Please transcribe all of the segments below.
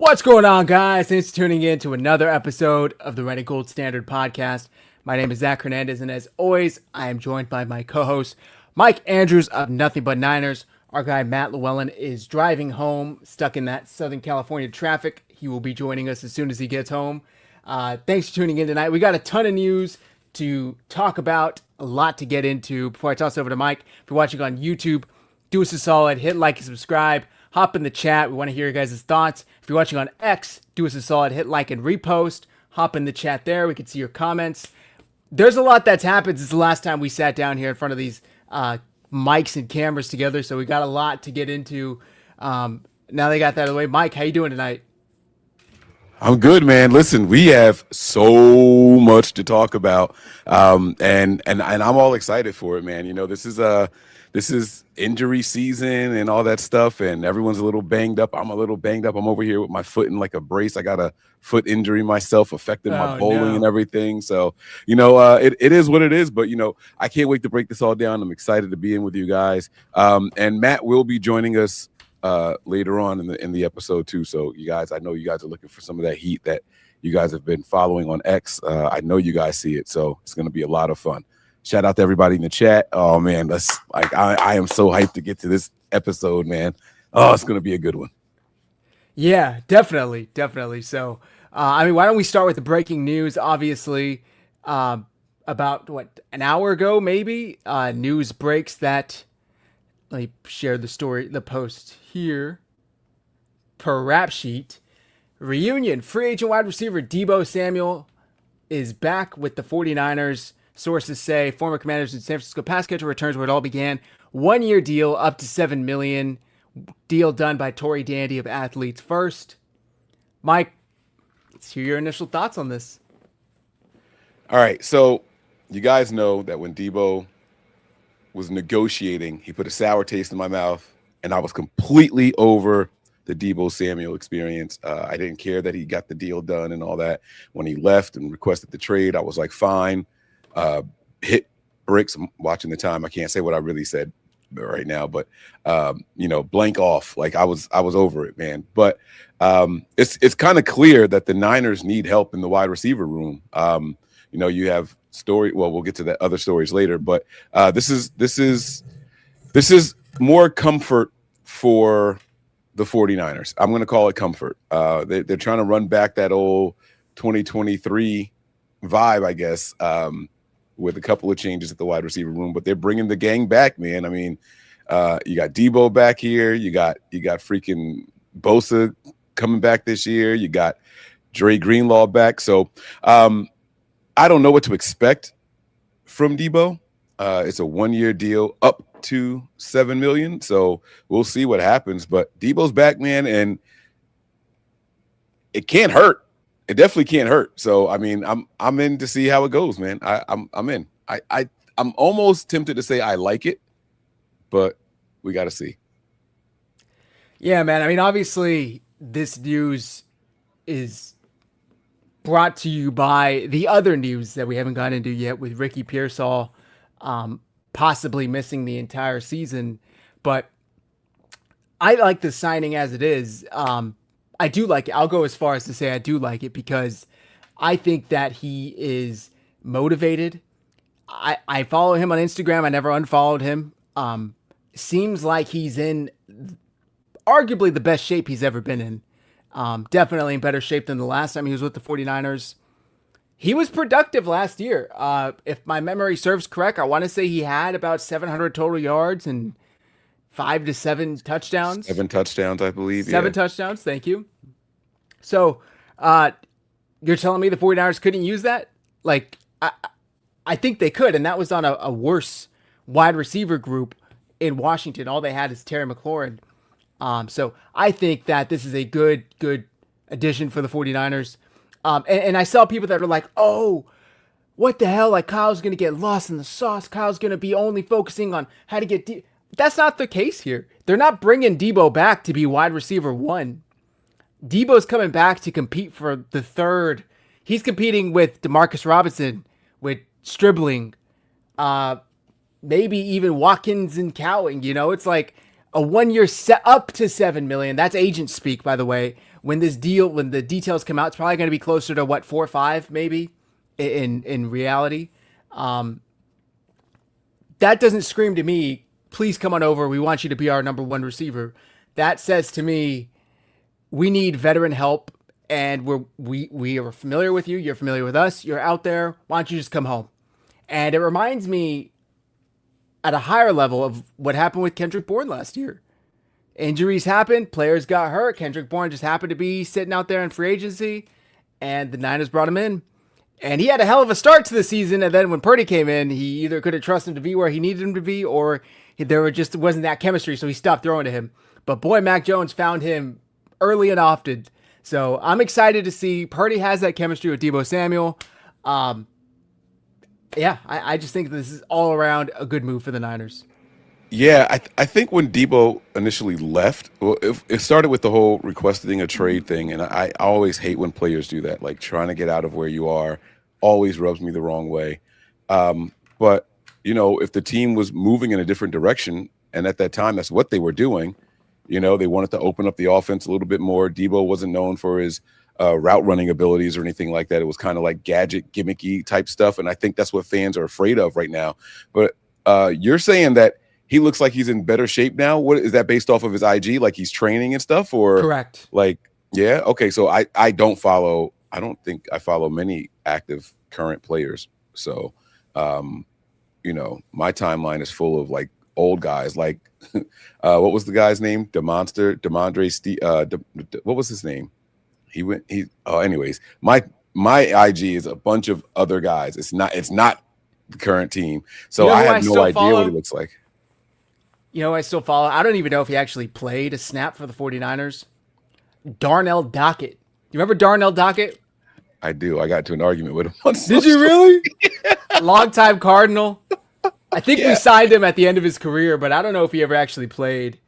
What's going on, guys? Thanks for tuning in to another episode of the Red and Gold Standard Podcast. My name is Zach Hernandez, and as always, I am joined by my co-host, Mike Andrews of Nothing But Niners. Our guy, Matt Llewellyn, is driving home, stuck in that Southern California traffic. He will be joining us as soon as he gets home. Thanks for tuning in tonight. We got a ton of news to talk about, a lot to get into. Before I toss it over to Mike, if you're watching on YouTube, do us a solid, hit like and subscribe. Hop in the chat. We want to hear your guys' thoughts. If you're watching on X, do us a solid, hit like and repost. Hop in the chat there. We can see your comments. There's a lot that's happened since the last time we sat down here in front of these mics and cameras together, so we got a lot to get into. Now they got that out of the way. Mike, how you doing tonight? I'm good, man. Listen, we have so much to talk about, and I'm all excited for it, man. You know, this is injury season and all that stuff, and everyone's a little banged up. I'm a little banged up. I'm over here with my foot in like a brace. I got a foot injury myself, affecting my bowling and everything. So, you know, it is what it is. But, you know, I can't wait to break this all down. I'm excited to be in with you guys. And Matt will be joining us later on in the episode too. So you guys, I know you guys are looking for some of that heat that you guys have been following on X. I know you guys see it. So it's going to be a lot of fun. Shout out to everybody in the chat. Oh man, I am so hyped to get to this episode, man. Oh, it's gonna be a good one. Yeah, definitely. So, why don't we start with the breaking news? Obviously, about an hour ago, maybe, news breaks that. Let me share the post here. Per Rap Sheet, reunion. Free agent wide receiver Deebo Samuel is back with the 49ers. Sources say former Commanders in San Francisco pass catcher returns where it all began. 1 year deal up to $7 million. Deal done by Tory Dandy of Athletes First. Mike, let's hear your initial thoughts on this. All right, so you guys know that when Deebo was negotiating, he put a sour taste in my mouth, and I was completely over the Deebo Samuel experience. I didn't care that he got the deal done and all that. When he left and requested the trade, I was like, fine. Hit bricks. I'm watching the time. I can't say what I really said right now, but you know, blank off. Like I was over it, man. But it's kind of clear that the Niners need help in the wide receiver room. You know, you have story. Well, we'll get to that other stories later, but this is more comfort for the 49ers. I'm going to call it comfort. They're trying to run back that old 2023 vibe, I guess, with a couple of changes at the wide receiver room, but they're bringing the gang back, man. I mean, you got Deebo back here. You got freaking Bosa coming back this year. You got Dre Greenlaw back. So I don't know what to expect from Deebo. It's a 1 year deal up to $7 million. So we'll see what happens. But Deebo's back, man, and it can't hurt. It definitely can't hurt. So I mean, I'm in to see how it goes, man. I'm in. I'm almost tempted to say I like it, but we got to see. Yeah, man. I mean, obviously, this news is brought to you by the other news that we haven't gotten into yet with Ricky Pearsall possibly missing the entire season. But I like the signing as it is. I do like it. I'll go as far as to say I do like it because I think that he is motivated. I follow him on Instagram. I never unfollowed him. Seems like he's in arguably the best shape he's ever been in. Definitely in better shape than the last time he was with the 49ers. He was productive last year. If my memory serves correct, I want to say he had about 700 total yards and 5 to 7 touchdowns. 7 touchdowns, I believe. 7 touchdowns. Thank you. So, you're telling me the 49ers couldn't use that? Like, I think they could, and that was on a worse wide receiver group in Washington. All they had is Terry McLaurin. So I think that this is a good addition for the 49ers. And I saw people that were like, oh, what the hell? Like, Kyle's going to get lost in the sauce. Kyle's going to be only focusing on how to get That's not the case here. They're not bringing Deebo back to be wide receiver 1. Deebo's coming back to compete for the third. He's competing with Demarcus Robinson, with Stribling, maybe even Watkins and Cowing. You know, it's like a 1 year set up to 7 million. That's agent speak, by the way. When the details come out, it's probably going to be closer to what, 4 or 5, maybe, in reality. That doesn't scream to me, please come on over. We want you to be our number one receiver. That says to me, we need veteran help, and we are familiar with you. You're familiar with us. You're out there. Why don't you just come home? And it reminds me at a higher level of what happened with Kendrick Bourne last year. Injuries happened, players got hurt. Kendrick Bourne just happened to be sitting out there in free agency, and the Niners brought him in. And he had a hell of a start to the season, and then when Purdy came in, he either couldn't trust him to be where he needed him to be, or wasn't that chemistry, so he stopped throwing to him. But boy, Mac Jones found him early and often. So I'm excited to see Purdy has that chemistry with Deebo Samuel. I just think this is all around a good move for the Niners. Yeah, I think when Debo initially left, well, it started with the whole requesting a trade thing, and I always hate when players do that. Like trying to get out of where you are always rubs me the wrong way. But if the team was moving in a different direction, and at that time that's what they were doing, they wanted to open up the offense a little bit more. Debo wasn't known for his route running abilities or anything like that. It was kind of like gadget, gimmicky type stuff, and I think that's what fans are afraid of right now. But you're saying that he looks like he's in better shape now. What is that based off of his IG? Like he's training and stuff, or correct? Like, yeah, okay. So I don't think I follow many active current players. So, my timeline is full of like old guys. Like, what was the guy's name? What was his name? Anyways, my IG is a bunch of other guys. It's not the current team. So I have no idea what he looks like. I still follow. I don't even know if he actually played a snap for the 49ers. Darnell Dockett. You remember Darnell Dockett? I do. I got into an argument with him once. Did you really? Longtime Cardinal. I think we signed him at the end of his career, but I don't know if he ever actually played.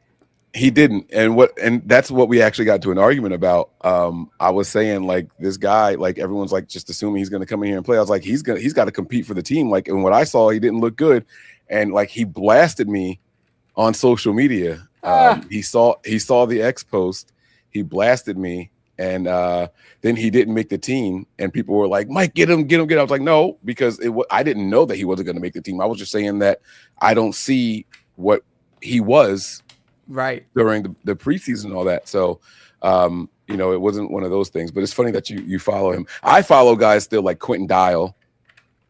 He didn't. And that's what we actually got to an argument about. I was saying like this guy, like everyone's like just assuming he's going to come in here and play. I was like, he's got to compete for the team. Like, and what I saw, he didn't look good. And like, he blasted me on social media. He saw the X post, he blasted me, and then he didn't make the team, and people were like, Mike, get him. I was like, no, because I didn't know that he wasn't going to make the team. I was just saying that I don't see what he was right during the preseason and all that. So it wasn't one of those things. But it's funny that you follow him. I follow guys still like Quentin Dial.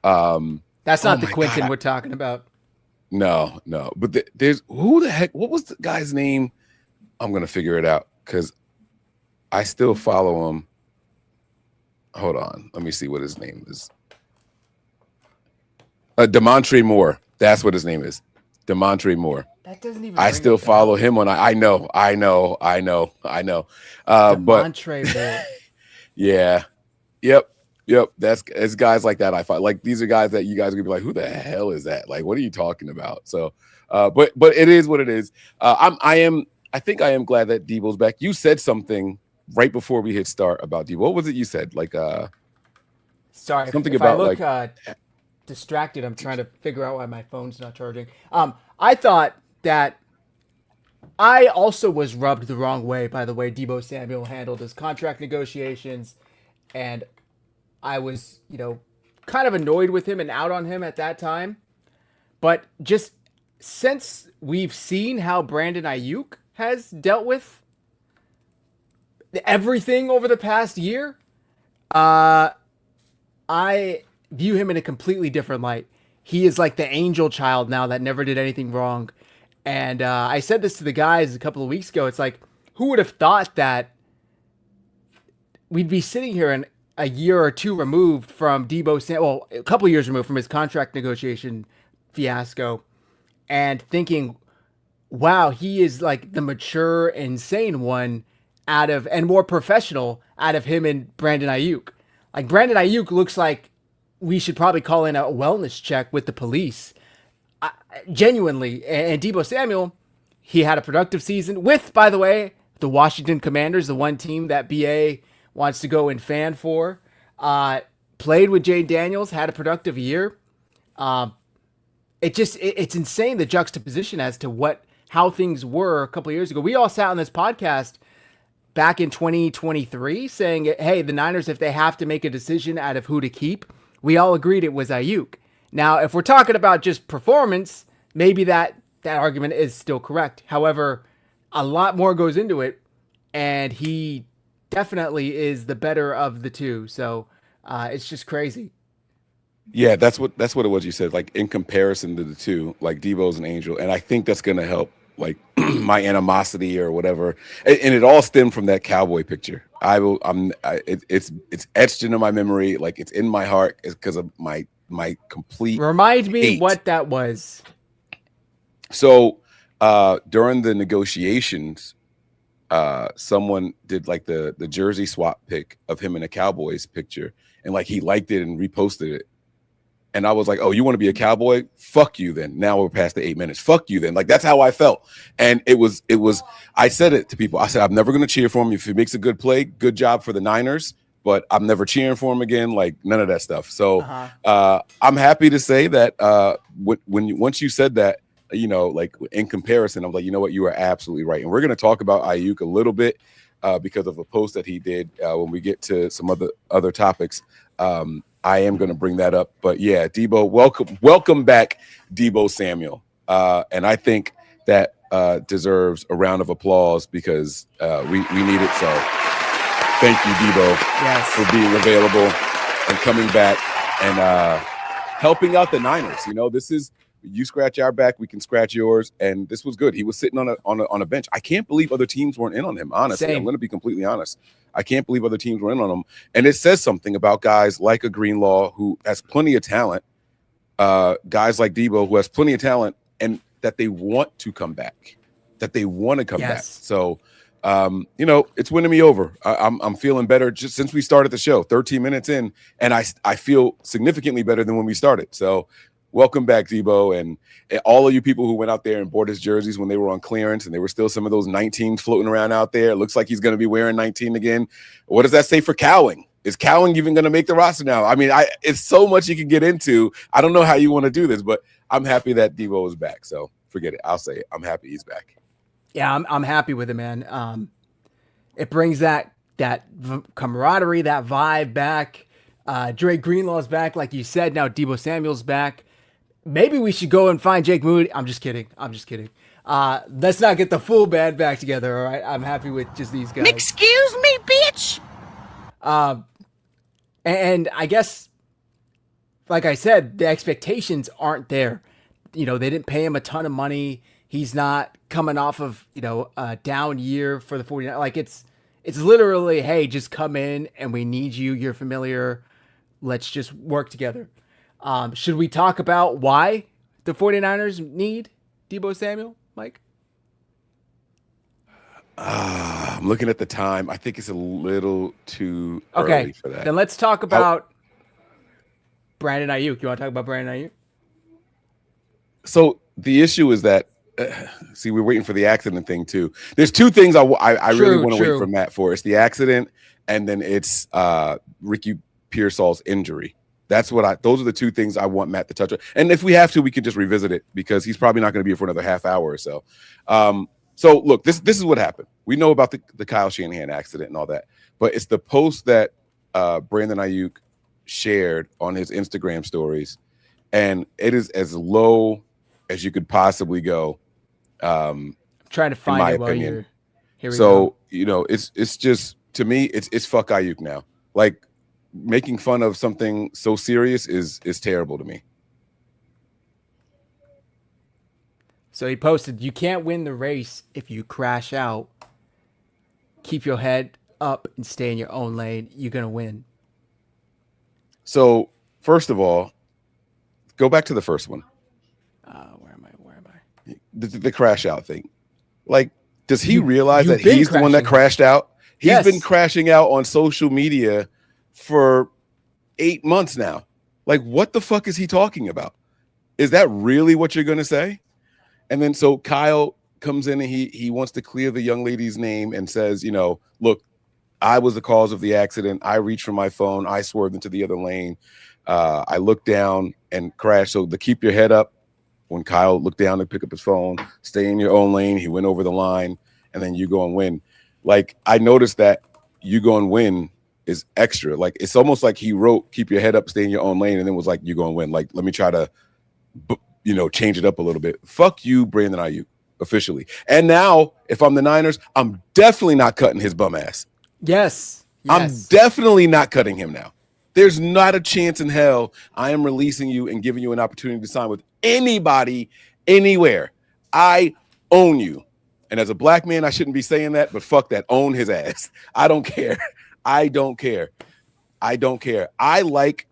That's not the Quentin we're talking about. No. But there's who the heck? What was the guy's name? I'm gonna figure it out because I still follow him. Hold on, let me see what his name is. Demontre Moore. That's what his name is. Demontre Moore. That doesn't even. I still follow him on. I know. Demontre Moore. Yeah. Yep, it's guys like that I find. Like these are guys that you guys are gonna be like, who the hell is that? Like, what are you talking about? So, but it is what it is. I think I am glad that Debo's back. You said something right before we hit start about Debo. What was it you said? Like, sorry, something if about I look, like distracted. I'm trying to figure out why my phone's not charging. I thought that I also was rubbed the wrong way by the way Deebo Samuel handled his contract negotiations, and I was, kind of annoyed with him and out on him at that time. But just since we've seen how Brandon Ayuk has dealt with everything over the past year, I view him in a completely different light. He is like the angel child now that never did anything wrong. And I said this to the guys a couple of weeks ago. It's like, who would have thought that we'd be sitting here and a year or two removed from Deebo Samuel, a couple of years removed from his contract negotiation fiasco, and thinking, wow, he is like the mature, insane one and more professional out of him and Brandon Ayuk. Like Brandon Ayuk looks like we should probably call in a wellness check with the police. Genuinely. And Deebo Samuel, he had a productive season with, by the way, the Washington Commanders, the one team that BA wants to go and fan for. Played with Jay Daniels, had a productive year. It's insane the juxtaposition as to what how things were a couple of years ago. We all sat on this podcast back in 2023 saying, hey, the Niners, if they have to make a decision out of who to keep, we all agreed it was Ayuk. Now, if we're talking about just performance, maybe that argument is still correct. However, a lot more goes into it, and he definitely is the better of the two. So it's just crazy. Yeah, that's what it was. You said, like, in comparison to the two, like Debo's an angel, and I think that's gonna help, like, my animosity or whatever. And it all stemmed from that cowboy picture. It's etched into my memory, like it's in my heart, is because of my complete Remind me hate. what that was. So during the negotiations, someone did like the jersey swap pic of him in a Cowboys picture, and like he liked it and reposted it. And I was like, oh, you want to be a Cowboy? Fuck you then. Now we're past the 8 minutes. Fuck you then. Like, that's how I felt. And it was, I said it to people. I said, I'm never going to cheer for him. If he makes a good play, good job for the Niners, but I'm never cheering for him again. Like, none of that stuff. So I'm happy to say that once you said that, you know, like in comparison, I'm like, you know what? You are absolutely right. And we're going to talk about Ayuk a little bit because of a post that he did when we get to some other topics. I am going to bring that up, but yeah, Debo, welcome back, Debo Samuel. And I think that deserves a round of applause because we need it. So thank you, Debo, for being available and coming back and helping out the Niners. You know, this is, you scratch our back, we can scratch yours. And this was good. He was sitting on a bench. I can't believe other teams weren't in on him. Honestly, I'm going to be completely honest. I can't believe other teams were in on him. And it says something about guys like a Greenlaw who has plenty of talent, guys like Debo who has plenty of talent, and that they want to come back, that they want to come back. So, you know, it's winning me over. I'm feeling better just since we started the show, 13 minutes in, and I feel significantly better than when we started. So welcome back, Debo, and all of you people who went out there and bought his jerseys when they were on clearance, and there were still some of those 19s floating around out there. It looks like he's going to be wearing 19 again. What does that say for Cowling? Is Cowling even going to make the roster now? I mean, it's so much you can get into. I don't know how you want to do this, but I'm happy that Debo is back. So forget it. I'll say it. I'm happy he's back. Yeah, I'm happy with it, man. It brings that camaraderie, that vibe back. Dre Greenlaw's back, like you said. Now Debo Samuel's back. Maybe we should go and find Jake Moody. I'm just kidding. Let's not get the full band back together, all right? I'm happy with just these guys. Excuse me, bitch. And I guess, like I said, the expectations aren't there. You know, they didn't pay him a ton of money. He's not coming off of, you know, a down year for the 49ers. Like, it's literally, hey, just come in and we need you. You're familiar. Let's just work together. Should we talk about why the 49ers need Debo Samuel, Mike? I'm looking at the time. I think it's a little too early for that. Then let's talk about Brandon Ayuk. You want to talk about Brandon Ayuk? So the issue is that, see, we're waiting for the accident thing too. There's two things I really want to wait for Matt for. It's the accident, and then it's Ricky Pearsall's injury. Those are the two things I want Matt to touch on. And if we have to, we can just revisit it because he's probably not going to be here for another half hour or so. So look, this is what happened. We know about the Kyle Shanahan accident and all that, but it's the post that Brandon Ayuk shared on his Instagram stories, and it is as low as you could possibly go. I'm trying to find it while you're here. So you know, it's just, to me, it's fuck Ayuk now. Like, making fun of something so serious is terrible to me. So he posted, "You can't win the race if you crash out. Keep your head up and stay in your own lane. You're going to win." So, first of all, go back to the first one. Where am I? The crash out thing. Like, does he realize that he's the one that crashed out? He's been crashing out on social media for 8 months now. Like, what the fuck is he talking about? Is that really what you're going to say? And then so Kyle comes in and he wants to clear the young lady's name and says, you know, look, I was the cause of the accident. I reached for my phone. I swerved into the other lane. I looked down and crashed. So to keep your head up when Kyle looked down to pick up his phone, stay in your own lane. He went over the line, and then you go and win. Like, I noticed that you go and win is extra. Like, it's almost like he wrote, keep your head up, stay in your own lane, and then was like, you go and win. Like, let me try to, change it up a little bit. Fuck you, Brandon Ayuk, officially. And now, if I'm the Niners, I'm definitely not cutting his bum ass. Yes. I'm definitely not cutting him now. There's not a chance in hell I am releasing you and giving you an opportunity to sign with anybody, anywhere. I own you. And as a black man, I shouldn't be saying that, but fuck that. Own his ass. I don't care. I don't care. I don't care. I like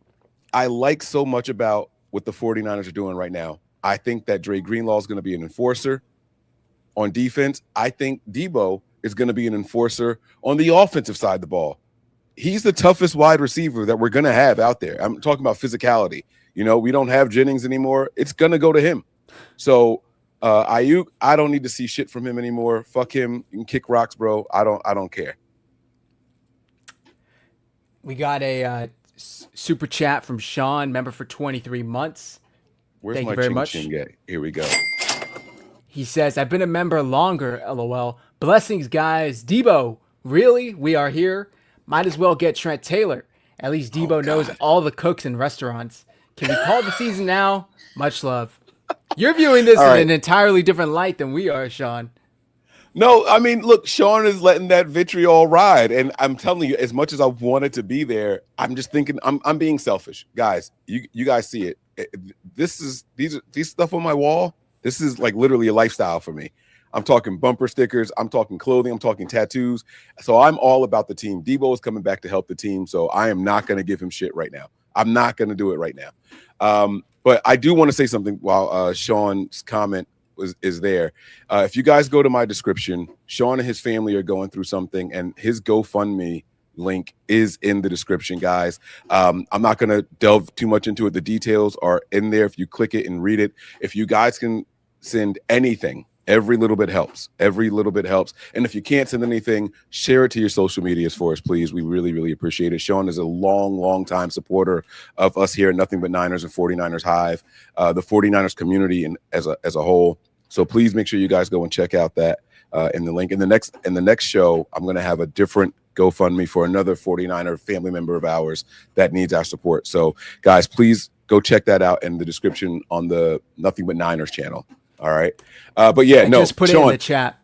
so much about what the 49ers are doing right now. I think that Dre Greenlaw is going to be an enforcer on defense. I think Debo is going to be an enforcer on the offensive side of the ball. He's the toughest wide receiver that we're going to have out there. I'm talking about physicality. We don't have Jennings anymore. It's going to go to him. So Ayuk, I don't need to see shit from him anymore. Fuck him. You can kick rocks, bro. I don't care. We got a super chat from Sean, member for 23 months. Thank you very much. Here we go. He says, I've been a member longer, LOL. Blessings, guys. Debo, really? We are here? Might as well get Trent Taylor. At least Debo knows all the cooks in restaurants. Can we call the season now? Much love. You're viewing this in an entirely different light than we are, Sean. No, I mean, look, Sean is letting that vitriol ride. And I'm telling you, as much as I wanted to be there, I'm just thinking I'm being selfish. Guys, you guys see it. These stuff on my wall. This is like literally a lifestyle for me. I'm talking bumper stickers. I'm talking clothing. I'm talking tattoos. So I'm all about the team. Debo is coming back to help the team. So I am not going to give him shit right now. I'm not going to do it right now. But I do want to say something while Sean's comment is there. If you guys go to my description, Sean and his family are going through something, and his GoFundMe link is in the description, guys. I'm not going to delve too much into it. The details are in there if you click it and read it. If you guys can send anything, every little bit helps. Every little bit helps. And if you can't send anything, share it to your social medias for us, please. We really, really appreciate it. Sean is a long time supporter of us here at Nothing But Niners and 49ers Hive, the 49ers community and as a whole. So please make sure you guys go and check out that in the link. In the next show, I'm going to have a different GoFundMe for another 49er family member of ours that needs our support. So guys, please go check that out in the description on the Nothing But Niners channel. All right. But yeah, just put Sean, it in the chat.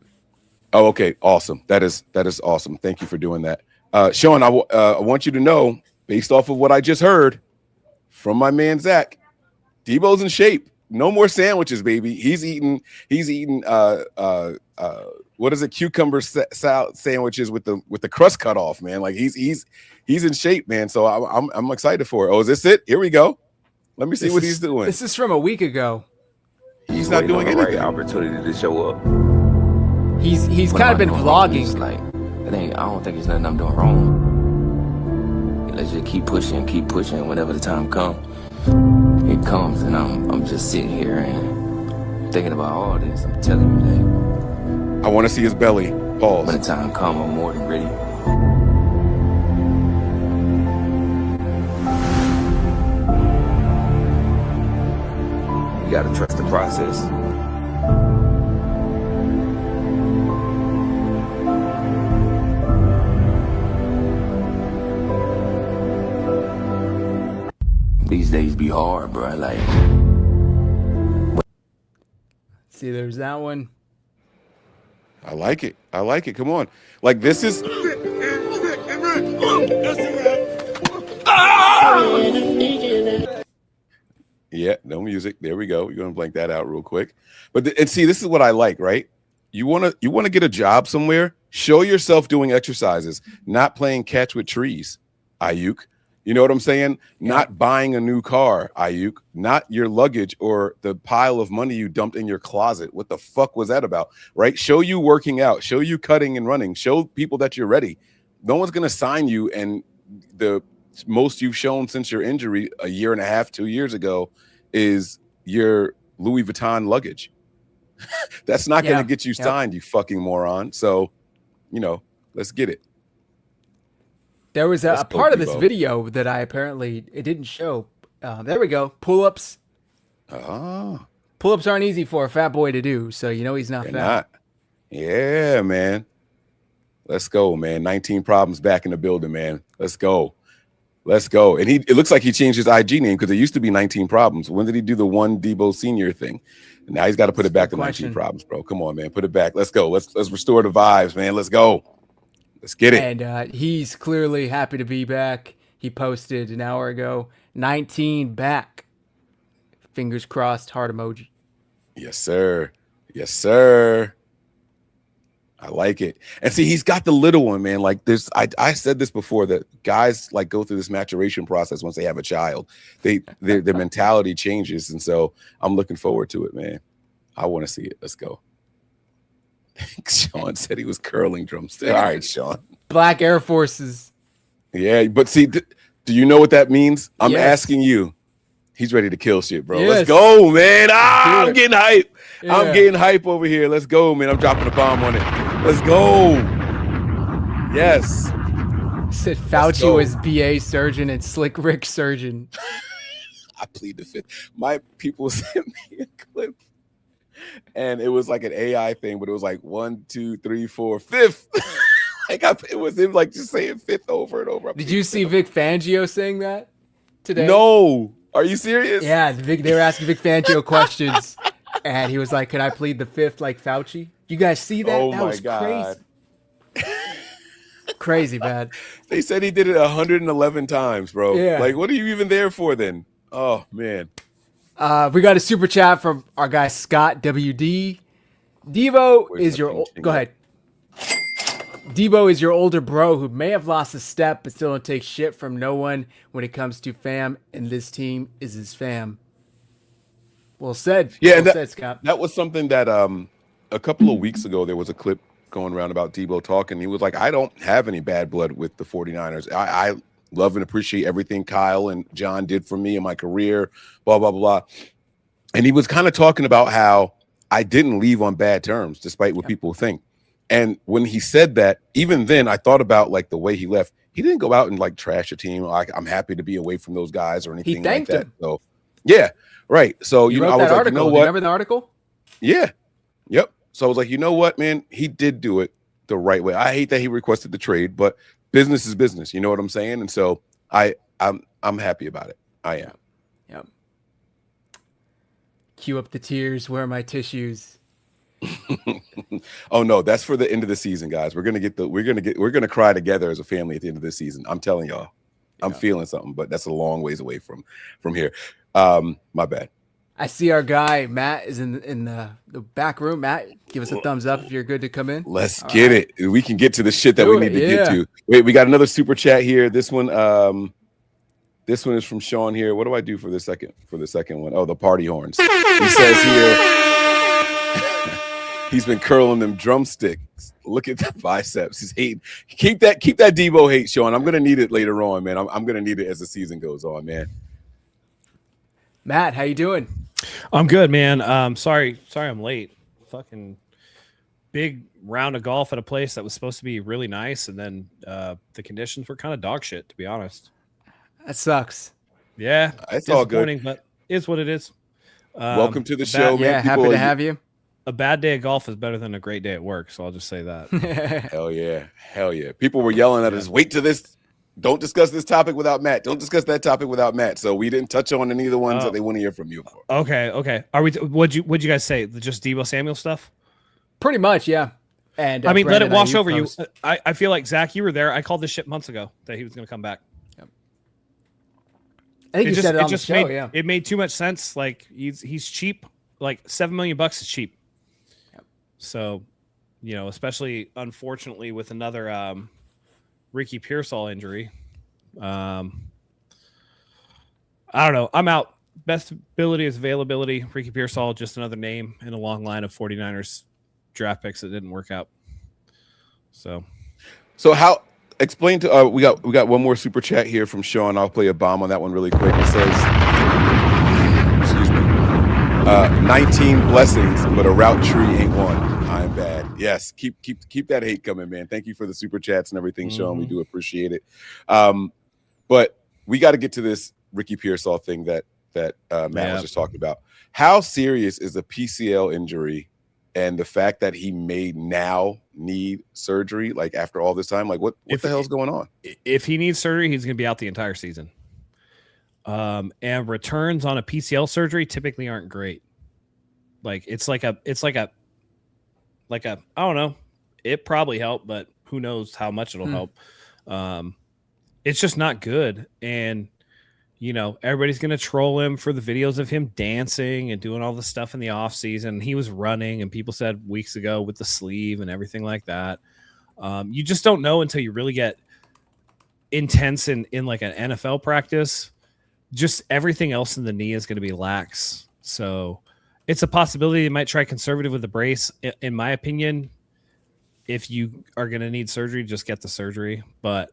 Oh, okay. Awesome. That is awesome. Thank you for doing that. Sean, I want you to know, based off of what I just heard from my man, Zach, Debo's in shape. No more sandwiches, baby. He's eating what is it? Cucumber salad sandwiches with the crust cut off, man. Like he's in shape, man. So I'm excited for it. Oh, is this it? Here we go. Let me see what he's doing. This is from a week ago. He's not doing anything. Right opportunity to show up. He's kind of been vlogging. Like, I don't think it's nothing I'm doing wrong. Let's just keep pushing. Whenever the time comes, it comes, and I'm just sitting here and thinking about all this. I'm telling you that. I want to see his belly. Pause. When the time comes, I'm more than ready. You gotta trust the process. These days be hard, bro. Like, see, there's that one. I like it. Come on. Like, this is. Yeah, no music. There we go. You're gonna blank that out real quick. But and see, this is what I like, right? You wanna get a job somewhere. Show yourself doing exercises, not playing catch with trees, Ayuk. You know what I'm saying? Yeah. Not buying a new car, Ayuk. Not your luggage or the pile of money you dumped in your closet. What the fuck was that about, right? Show you working out. Show you cutting and running. Show people that you're ready. No one's gonna sign you, and the most you've shown since your injury a year and a half, 2 years ago, is your Louis Vuitton luggage. That's not going to get you signed, you fucking moron. So, let's get it. There was a part of this video that it didn't show. There we go. Pull-ups. Oh. Pull-ups aren't easy for a fat boy to do, so you know he's not They're fat. not. Yeah, man. Let's go, man. 19 Problems back in the building, man. Let's go. Let's go. And it looks like he changed his IG name because it used to be 19 Problems. When did he do the one Debo Senior thing? And now he's got to put it back to 19 Problems, bro. Come on, man. Put it back. Let's go. Let's restore the vibes, man. Let's go. Let's get it. And he's clearly happy to be back. He posted an hour ago, 19 back. Fingers crossed, heart emoji. Yes, sir. Yes, sir. I like it. And see, he's got the little one, man. Like this, I said this before, that guys like go through this maturation process once they have a child. Their mentality changes. And so I'm looking forward to it, man. I want to see it. Let's go. Sean said he was curling drumstick. All right, Sean. Black Air Forces. Yeah, but see, do you know what that means? I'm Yes. asking you. He's ready to kill shit, bro. Yes. Let's go, man. I'm getting hype. Yeah. I'm getting hype over here. Let's go, man. I'm dropping a bomb on it. Let's go. Yes. Said Fauci was BA surgeon and Slick Rick surgeon. I plead the fifth. My people sent me a clip, and it was like an AI thing, but it was like 1, 2, 3, 4, 5th. It was him like just saying fifth over and over. Did you see Vic Fangio saying that today? No. Are you serious? Yeah, they were asking Vic Fangio questions, and he was like, "Could I plead the fifth like Fauci?" You guys see that? Oh that my was God. crazy. Crazy, man. They said he did it 111 times, bro. Yeah. Like, what are you even there for then? Oh, man. We got a super chat from our guy Scott WD. Devo Where's is my your ping go at? ahead. Debo is your older bro who may have lost a step but still don't take shit from no one when it comes to fam, and this team is his fam. Well said. Yeah, well and said, Scott. that was something that a couple of weeks ago there was a clip going around about Debo talking. He was like, I don't have any bad blood with the 49ers. I love and appreciate everything Kyle and John did for me in my career, blah, blah, blah. And he was kind of talking about how I didn't leave on bad terms, despite what people think. And when he said that, even then, I thought about like the way he left. He didn't go out and like trash a team. Like, I'm happy to be away from those guys or anything like that. him. So, yeah, right. So You know, wrote I was that like, article. you know Do what? you remember the article? Yeah, yep. So I was like, you know what, man? He did do it the right way. I hate that he requested the trade, but business is business. You know what I'm saying? And so I'm happy about it. I am. Yep. Cue up the tears. Where are my tissues? Oh no, that's for the end of the season, guys. We're gonna cry together as a family at the end of the season. I'm telling y'all, I'm feeling something, but that's a long ways away from here. My bad. I see our guy Matt is in the back room. Matt, give us a thumbs up if you're good to come in. Let's get it. We can get to the shit that we need to get to. Wait, we got another super chat here. This one is from Sean here. What do I do for the second one? Oh, the party horns. He says here. He's been curling them drumsticks. Look at the biceps. He's hating. Keep that Debo hate, Sean. I'm gonna need it later on, man. I'm gonna need it as the season goes on, man. Matt, how you doing? I'm good, man. Sorry I'm late. Fucking big round of golf at a place that was supposed to be really nice, and then the conditions were kind of dog shit, to be honest. That sucks. Yeah, it's all good, but it's what it is. Welcome to the show, man. Yeah, happy to have you. A bad day of golf is better than a great day at work, so I'll just say that. Hell yeah. People were yelling at us, wait to this. Don't discuss this topic without Matt. Don't discuss that topic without Matt. So we didn't touch on any of the ones that they want to hear from you for. Okay. Are we? What'd you guys say? Just Debo Samuel stuff? Pretty much, yeah. And I mean, let it Brandon wash Ayuk over post. you. I feel like Zach, you were there. I called this shit months ago that he was going to come back. I think you said it on the show. Made, it made too much sense. Like he's cheap. Like $7 million is cheap. So, especially unfortunately with another Ricky Pearsall injury. I don't know. I'm out. Best ability is availability. Ricky Pearsall, just another name in a long line of 49ers draft picks that didn't work out. So how explain to we got one more super chat here from Sean. I'll play a bomb on that one really quick. It says, excuse me, 19 blessings, but a route tree ain't one. I'm bad. Yes, keep that hate coming, man. Thank you for the super chats and everything, Sean. We do appreciate it. But we got to get to this Ricky Pearsall thing that that Matt was just talking about. How serious is a PCL injury, and the fact that he may now need surgery, like after all this time? Like, what the hell's going on? If he needs surgery, he's going to be out the entire season. And returns on a PCL surgery typically aren't great. Like it's like a I don't know. It probably helped, but who knows how much it'll help. It's just not good. And, you know, everybody's going to troll him for the videos of him dancing and doing all the stuff in the off season. He was running, and people said weeks ago with the sleeve and everything like that. You just don't know until you really get intense in like an NFL practice. Just everything else in the knee is going to be lax. So it's a possibility they might try conservative with the brace. In my opinion, if you are going to need surgery, just get the surgery. But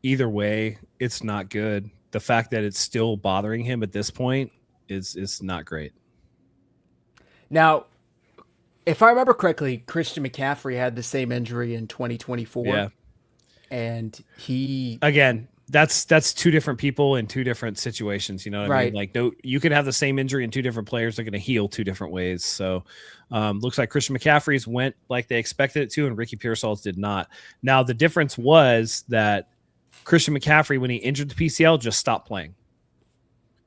either way, it's not good. The fact that it's still bothering him at this point is not great. Now, if I remember correctly, Christian McCaffrey had the same injury in 2024. Yeah. And he... Again, that's two different people in two different situations. You know what I mean? Like, no, you could have the same injury and two different players are going to heal two different ways. So looks like Christian McCaffrey's went like they expected it to, and Ricky Pearsall's did not. Now, the difference was that Christian McCaffrey, when he injured the PCL, just stopped playing.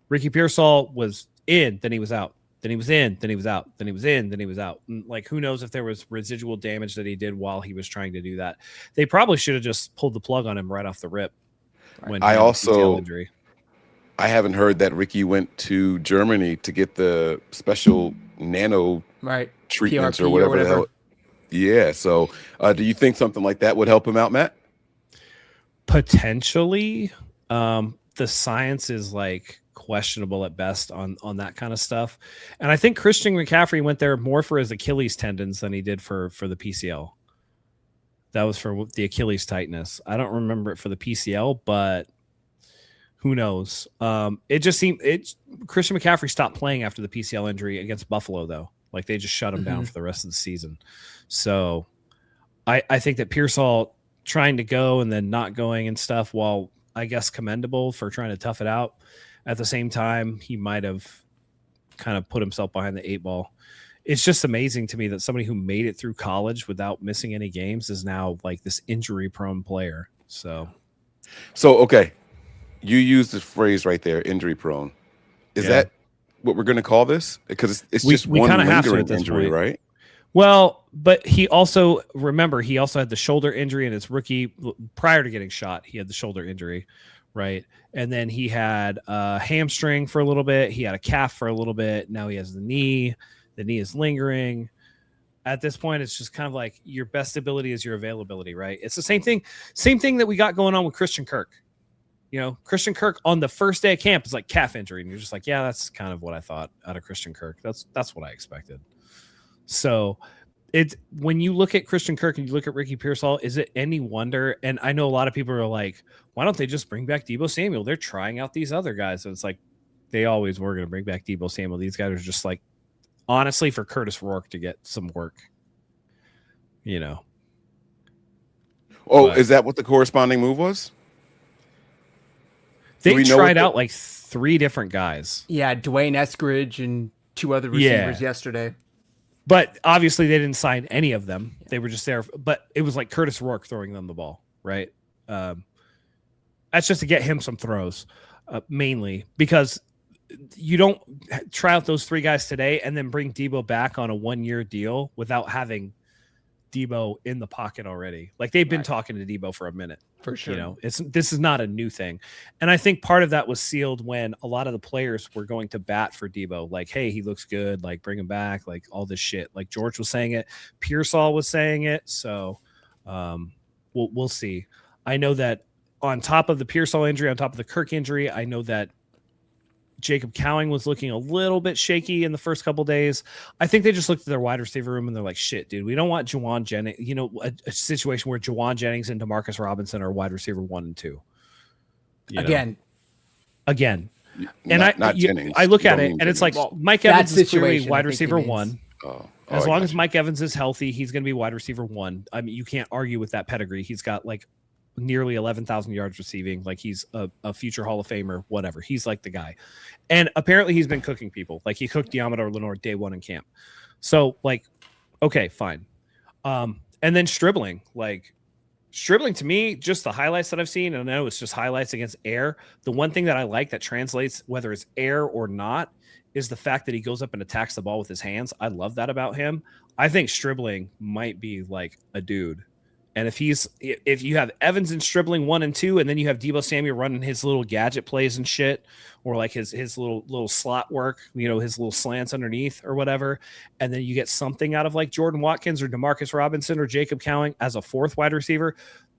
Ricky Pearsall was in, then he was out. Then he was in, then he was out. Then he was in, then he was out. And like, who knows if there was residual damage that he did while he was trying to do that. They probably should have just pulled the plug on him right off the rip. When I haven't heard that Ricky went to Germany to get the special nano treatments PRP or whatever the hell. Yeah. So do you think something like that would help him out, Matt? Potentially. The science is like questionable at best on that kind of stuff. And I think Christian McCaffrey went there more for his Achilles tendons than he did for the PCL. That was for the Achilles tightness. I don't remember it for the PCL, but who knows? It just seemed Christian McCaffrey stopped playing after the PCL injury against Buffalo, though. Like they just shut him down for the rest of the season. So I think that Pearsall trying to go and then not going and stuff, while I guess commendable for trying to tough it out, at the same time, he might have kind of put himself behind the eight ball. It's just amazing to me that somebody who made it through college without missing any games is now like this injury prone player. So okay. You used the phrase right there, injury prone. Is that what we're going to call this? Because it's just one lingering injury, right? Well, but he also, remember, he also had the shoulder injury in his rookie prior to getting shot. He had the shoulder injury, right? And then he had a hamstring for a little bit. He had a calf for a little bit. Now he has the knee. The knee is lingering. At this point, it's just kind of like your best ability is your availability, right? It's the same thing that we got going on with Christian Kirk. You know, Christian Kirk on the first day of camp is like calf injury, and you're just like, yeah, that's kind of what I thought out of Christian Kirk. That's what I expected. So when you look at Christian Kirk and you look at Ricky Pearsall, is it any wonder? And I know a lot of people are like, why don't they just bring back Deebo Samuel? They're trying out these other guys. So it's like, they always were going to bring back Deebo Samuel. These guys are just like, honestly, for Curtis Rourke to get some work, you know. Oh, is that what the corresponding move was? They tried out like 3 different guys. Yeah, Dwayne Eskridge and 2 other receivers yesterday. But obviously they didn't sign any of them. They were just there. But it was like Curtis Rourke throwing them the ball, right? That's just to get him some throws, mainly. Because you don't try out those 3 guys today and then bring Deebo back on a 1-year deal without having Deebo in the pocket already. Like they've been talking to Deebo for a minute. For sure. You know, this is not a new thing. And I think part of that was sealed when a lot of the players were going to bat for Deebo. Like, hey, he looks good. Like, bring him back. Like, all this shit. Like, George was saying it. Pearsall was saying it. So we'll see. I know that on top of the Pearsall injury, on top of the Kirk injury, I know that Jacob Cowing was looking a little bit shaky in the first couple days. I think they just looked at their wide receiver room and they're like, shit, dude, we don't want Juwan Jennings, you know, a situation where Juwan Jennings and Demarcus Robinson are wide receiver 1 and 2. Again. And I look at it and it's like, Mike Evans is clearly wide receiver 1. As long as Mike Evans is healthy, he's going to be wide receiver 1. I mean, you can't argue with that pedigree. He's got like nearly 11,000 yards receiving. Like he's a future Hall of Famer, whatever. He's like the guy. And apparently he's been cooking people. Like he cooked Diamador Lenore day one in camp. So like, okay, fine. And then Stribling to me, just the highlights that I've seen, and I know it's just highlights against air. The one thing that I like that translates, whether it's air or not, is the fact that he goes up and attacks the ball with his hands. I love that about him. I think Stribling might be like a dude. And if you have Evans and Stribling 1 and 2, and then you have Deebo Samuel running his little gadget plays and shit, or like his little slot work, his little slants underneath or whatever, and then you get something out of like Jordan Watkins or Demarcus Robinson or Jacob Cowing as a fourth wide receiver,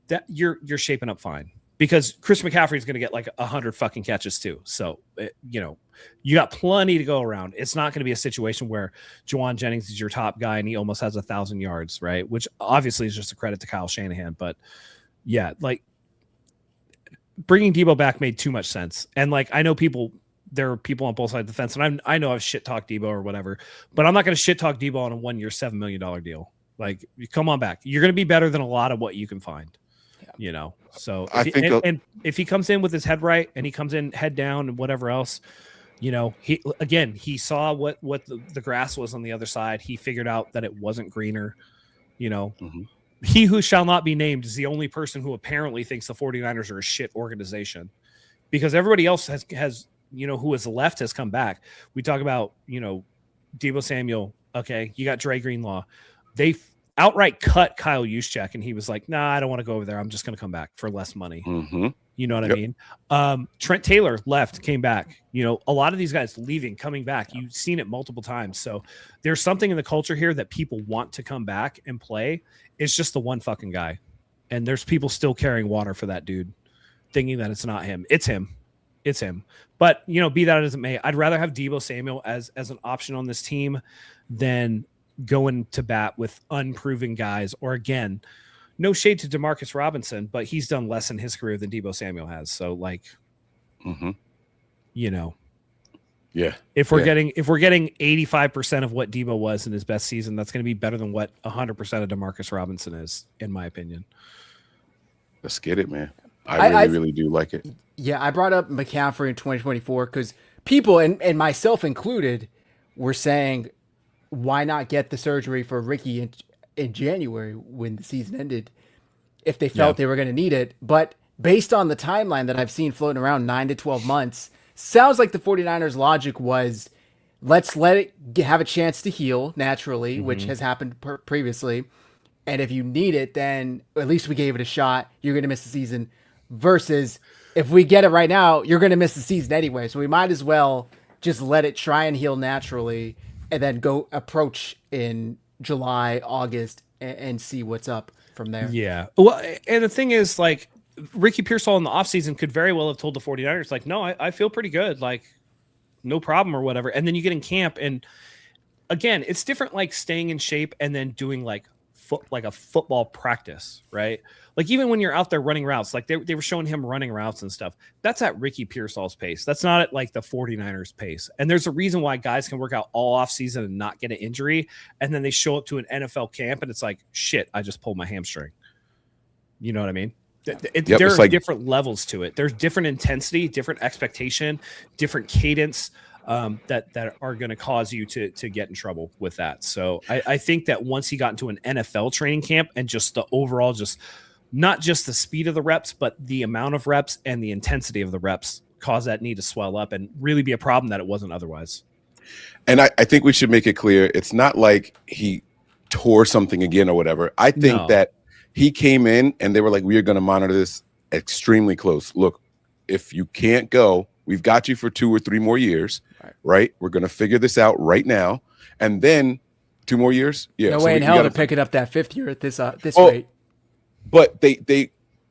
that you're shaping up fine. Because Chris McCaffrey is going to get like 100 fucking catches too. So, you got plenty to go around. It's not going to be a situation where Juwan Jennings is your top guy and he almost has 1,000 yards, right? Which obviously is just a credit to Kyle Shanahan. But yeah, like bringing Deebo back made too much sense. And like, I know there are people on both sides of the fence, and I know I've shit talked Deebo or whatever, but I'm not going to shit talk Deebo on a 1 year, $7 million deal. Like, come on back. You're going to be better than a lot of what you can find. So if he comes in with his head right and he comes in head down and whatever else, he saw what the grass was on the other side. He figured out that it wasn't greener. He who shall not be named is the only person who apparently thinks the 49ers are a shit organization, because everybody else has who has left has come back. We talk about, Deebo Samuel. Okay. You got Dre Greenlaw. They outright cut Kyle Juszczyk, and he was like, nah, I don't want to go over there. I'm just going to come back for less money. You know what I mean? Trent Taylor left, came back. A lot of these guys leaving, coming back. You've seen it multiple times. So there's something in the culture here that people want to come back and play. It's just the one fucking guy. And there's people still carrying water for that dude, thinking that it's not him. It's him. It's him. But, be that as it may, I'd rather have Deebo Samuel as an option on this team than going to bat with unproven guys. Or again, no shade to Demarcus Robinson, but he's done less in his career than Deebo Samuel has. So like, yeah, if we're getting 85% of what Deebo was in his best season, that's going to be better than what 100% of Demarcus Robinson is, in my opinion. Let's get it, man. I really do like it. Yeah, I brought up McCaffrey in 2024 because people, and myself included, were saying, why not get the surgery for Ricky in January when the season ended if they felt they were going to need it? But based on the timeline that I've seen floating around, 9 to 12 months, sounds like the 49ers logic was, let's let it have a chance to heal naturally, which has happened previously. And if you need it, then at least we gave it a shot. You're going to miss the season, versus if we get it right now, you're going to miss the season anyway. So we might as well just let it try and heal naturally, and then go approach in July, August, and see what's up from there. Yeah. Well, and the thing is, like, Ricky Pearsall in the offseason could very well have told the 49ers, like, no, I feel pretty good. Like, no problem or whatever. And then you get in camp, and again, it's different, like staying in shape and then doing like a football practice, right? Like even when you're out there running routes, like they were showing him running routes and stuff. That's at Ricky Pearsall's pace. That's not at like the 49ers pace. And there's a reason why guys can work out all off season and not get an injury. And then they show up to an NFL camp and it's like, shit, I just pulled my hamstring. You know what I mean? There are different levels to it. There's different intensity, different expectation, different cadence that are going to cause you to get in trouble with that. So I think that once he got into an NFL training camp and just the overall, just not just the speed of the reps, but the amount of reps and the intensity of the reps cause that knee to swell up and really be a problem that it wasn't otherwise. And I think we should make it clear. It's not like he tore something again or whatever. I think that he came in and they were like, we are going to monitor this extremely close. Look, if you can't go, we've got you for 2 or 3 more years, right? We're going to figure this out right now. And then 2 more years? Yeah. No way in hell to pick it up that 5th year at this rate. But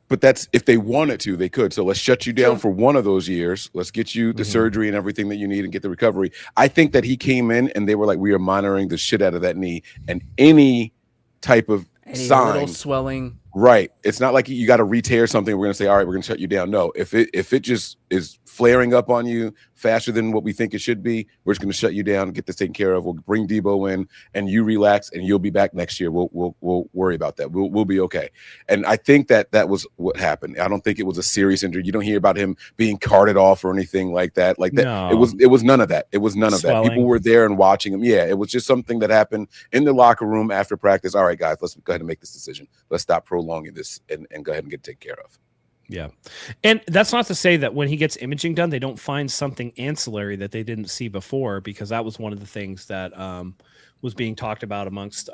but that's if they wanted to, they could. So let's shut you down for 1 of those years. Let's get you the surgery and everything that you need and get the recovery. I think that he came in and they were like, we are monitoring the shit out of that knee, and any type of sign, little swelling, Right. It's not like you got to re-tear something. We're going to say, all right, we're going to shut you down. No, if it just is flaring up on you faster than what we think it should be, we're just going to shut you down and get this taken care of. We'll bring Debo in and you relax and you'll be back next year. We'll worry about that. We'll be okay. And I think that was what happened. I don't think it was a serious injury. You don't hear about him being carted off or anything like that. No. It was none of that. It was none of that. People were there and watching him. Yeah, it was just something that happened in the locker room after practice. All right, guys, let's go ahead and make this decision. Let's stop prolonging this and go ahead and get it taken care of. Yeah. And that's not to say that when he gets imaging done, they don't find something ancillary that they didn't see before, because that was one of the things that was being talked about amongst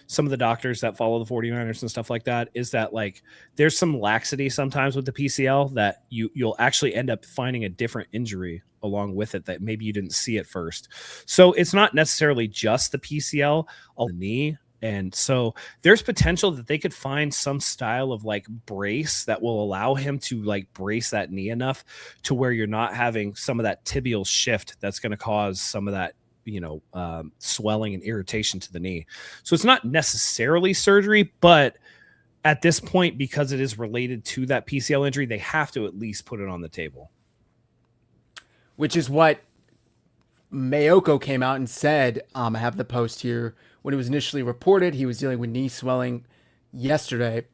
some of the doctors that follow the 49ers and stuff like that, is that like there's some laxity sometimes with the PCL that you'll actually end up finding a different injury along with it that maybe you didn't see at first. So it's not necessarily just the PCL on the knee. And so there's potential that they could find some style of like brace that will allow him to like brace that knee enough to where you're not having some of that tibial shift that's going to cause some of that, swelling and irritation to the knee. So it's not necessarily surgery, but at this point, because it is related to that PCL injury, they have to at least put it on the table. Which is what Mayoko came out and said. I have the post here. When it was initially reported, he was dealing with knee swelling yesterday.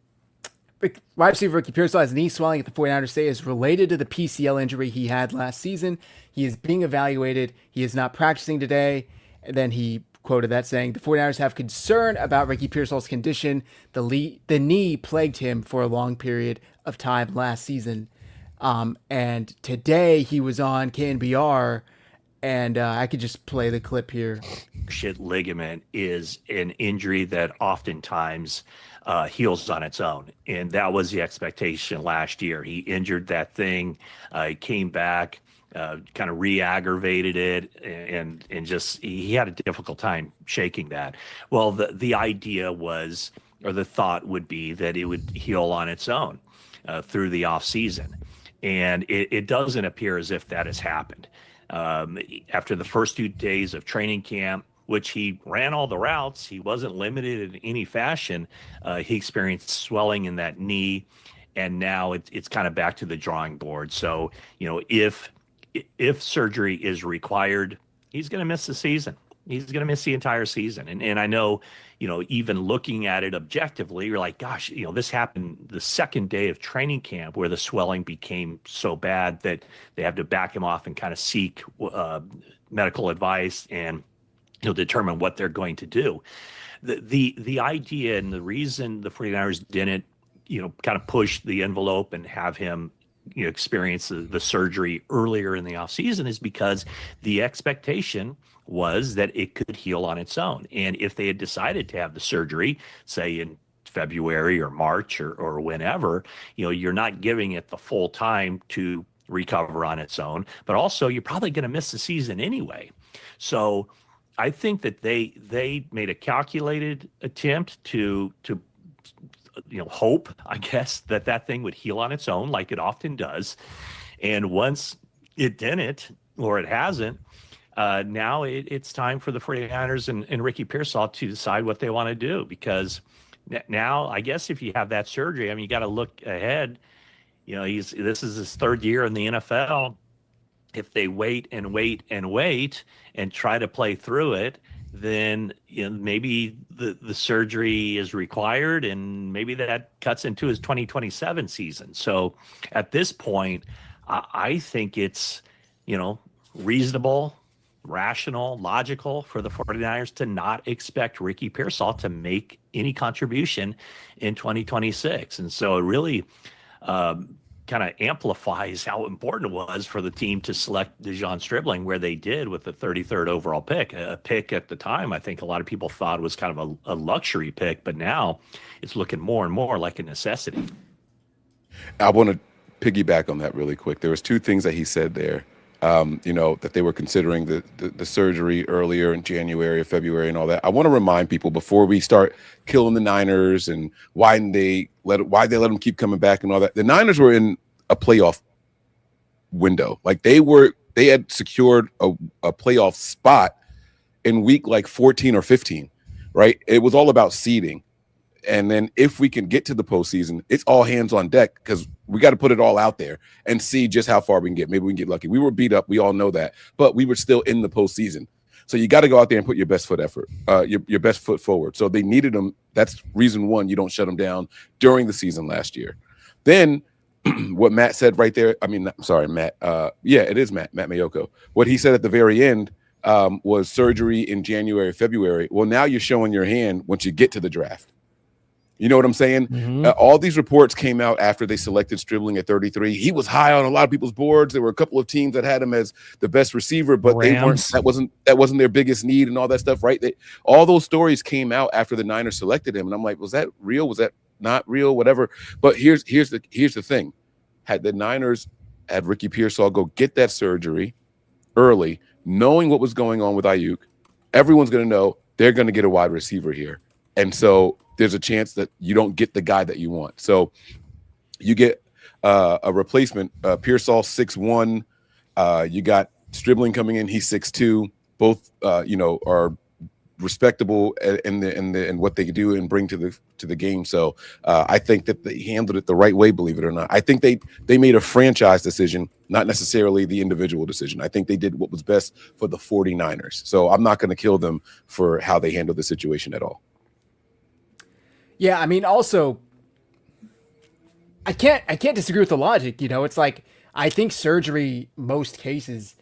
Wide receiver Ricky Pearsall has knee swelling at the 49ers say is related to the PCL injury he had last season. He is being evaluated. He is not practicing today. And then he quoted that saying, the 49ers have concern about Ricky Pearsall's condition. The knee plagued him for a long period of time last season. And today he was on KNBR, and I could just play the clip here. Cruciate ligament is an injury that oftentimes heals on its own. And that was the expectation last year. He injured that thing, he came back, kind of re-aggravated it, and just he had a difficult time shaking that. Well, the idea was, or the thought would be, that it would heal on its own through the off season. And it doesn't appear as if that has happened. After the first 2 days of training camp, which he ran all the routes, he wasn't limited in any fashion. He experienced swelling in that knee, and now it's kind of back to the drawing board. So, if surgery is required, he's going to miss the season. He's going to miss the entire season. And I know, even looking at it objectively, you're like, gosh, this happened the second day of training camp where the swelling became so bad that they have to back him off and kind of seek medical advice and determine what they're going to do. The idea and the reason the 49ers didn't, kind of push the envelope and have him experience the surgery earlier in the offseason is because the expectation was that it could heal on its own. And if they had decided to have the surgery, say in February or March or whenever, you're not giving it the full time to recover on its own, but also you're probably going to miss the season anyway. So I think that they made a calculated attempt to hope, I guess, that thing would heal on its own like it often does. And once it didn't, or it hasn't, now it's time for the 49ers and Ricky Pearsall to decide what they want to do, because now I guess if you have that surgery, you got to look ahead. This is his third year in the NFL. If they wait and wait and wait and try to play through it, then maybe the surgery is required, and maybe that cuts into his 2027 season. So at this point, I think it's reasonable, rational, logical for the 49ers to not expect Ricky Pearsall to make any contribution in 2026. And so it really kind of amplifies how important it was for the team to select Dejon Stribling where they did with the 33rd overall pick. A pick at the time, I think a lot of people thought was kind of a luxury pick, but now it's looking more and more like a necessity. I want to piggyback on that really quick. There was two things that he said there, that they were considering the surgery earlier in January or February and all that. I want to remind people before we start killing the Niners and why they let them keep coming back and all that. The Niners were in a playoff window. Like they had secured a playoff spot in week like 14 or 15, right? It was all about seeding. And then if we can get to the postseason, it's all hands on deck because we got to put it all out there and see just how far we can get. Maybe we can get lucky. We were beat up. We all know that, but we were still in the postseason. So you got to go out there and put your best foot effort, your best foot forward. So they needed him. That's reason one. You don't shut him down during the season last year. Then what Matt said right there. I mean, sorry, Matt. Yeah, it is Matt Mayoko. What he said at the very end was surgery in January, February. Well, now you're showing your hand once you get to the draft. You know what I'm saying? Mm-hmm. All these reports came out after they selected Stribling at 33. He was high on a lot of people's boards. There were a couple of teams that had him as the best receiver, but they weren't. That wasn't their biggest need and all that stuff, right? All those stories came out after the Niners selected him, and I'm like, was that real? Was that not real? Whatever. But here's the thing: had the Niners had Ricky Pearsall go get that surgery early, knowing what was going on with Ayuk, everyone's going to know they're going to get a wide receiver here, and so there's a chance that you don't get the guy that you want. So you get a replacement. Pearsall 6'1". You got Stribling coming in. He's 6'2". Both are respectable in what they do and bring to the game. So I think that they handled it the right way. Believe it or not, I think they made a franchise decision, not necessarily the individual decision. I think they did what was best for the 49ers. So I'm not going to kill them for how they handled the situation at all. Yeah, I mean, also, I can't disagree with the logic. It's like I think surgery most cases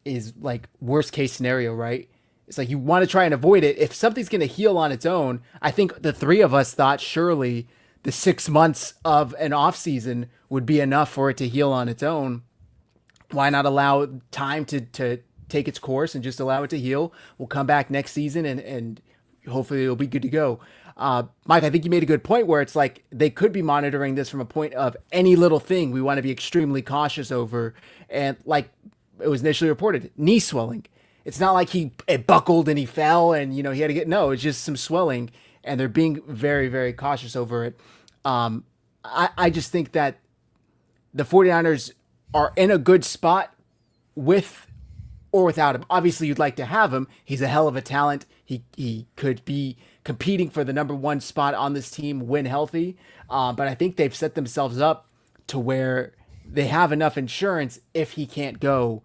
is like worst case scenario, right? It's like you want to try and avoid it. If something's going to heal on its own, I think the three of us thought surely the 6 months of an off season would be enough for it to heal on its own. Why not allow time to take its course and just allow it to heal? We'll come back next season and hopefully it'll be good to go. Mike, I think you made a good point where it's like they could be monitoring this from a point of any little thing we want to be extremely cautious over. And like it was initially reported, knee swelling. It's not like it buckled and he fell and, he had to it's just some swelling and they're being very, very cautious over it. I just think that the 49ers are in a good spot with or without him. Obviously you'd like to have him. He's a hell of a talent. He could be competing for the number one spot on this team when healthy. But I think they've set themselves up to where they have enough insurance. If he can't go,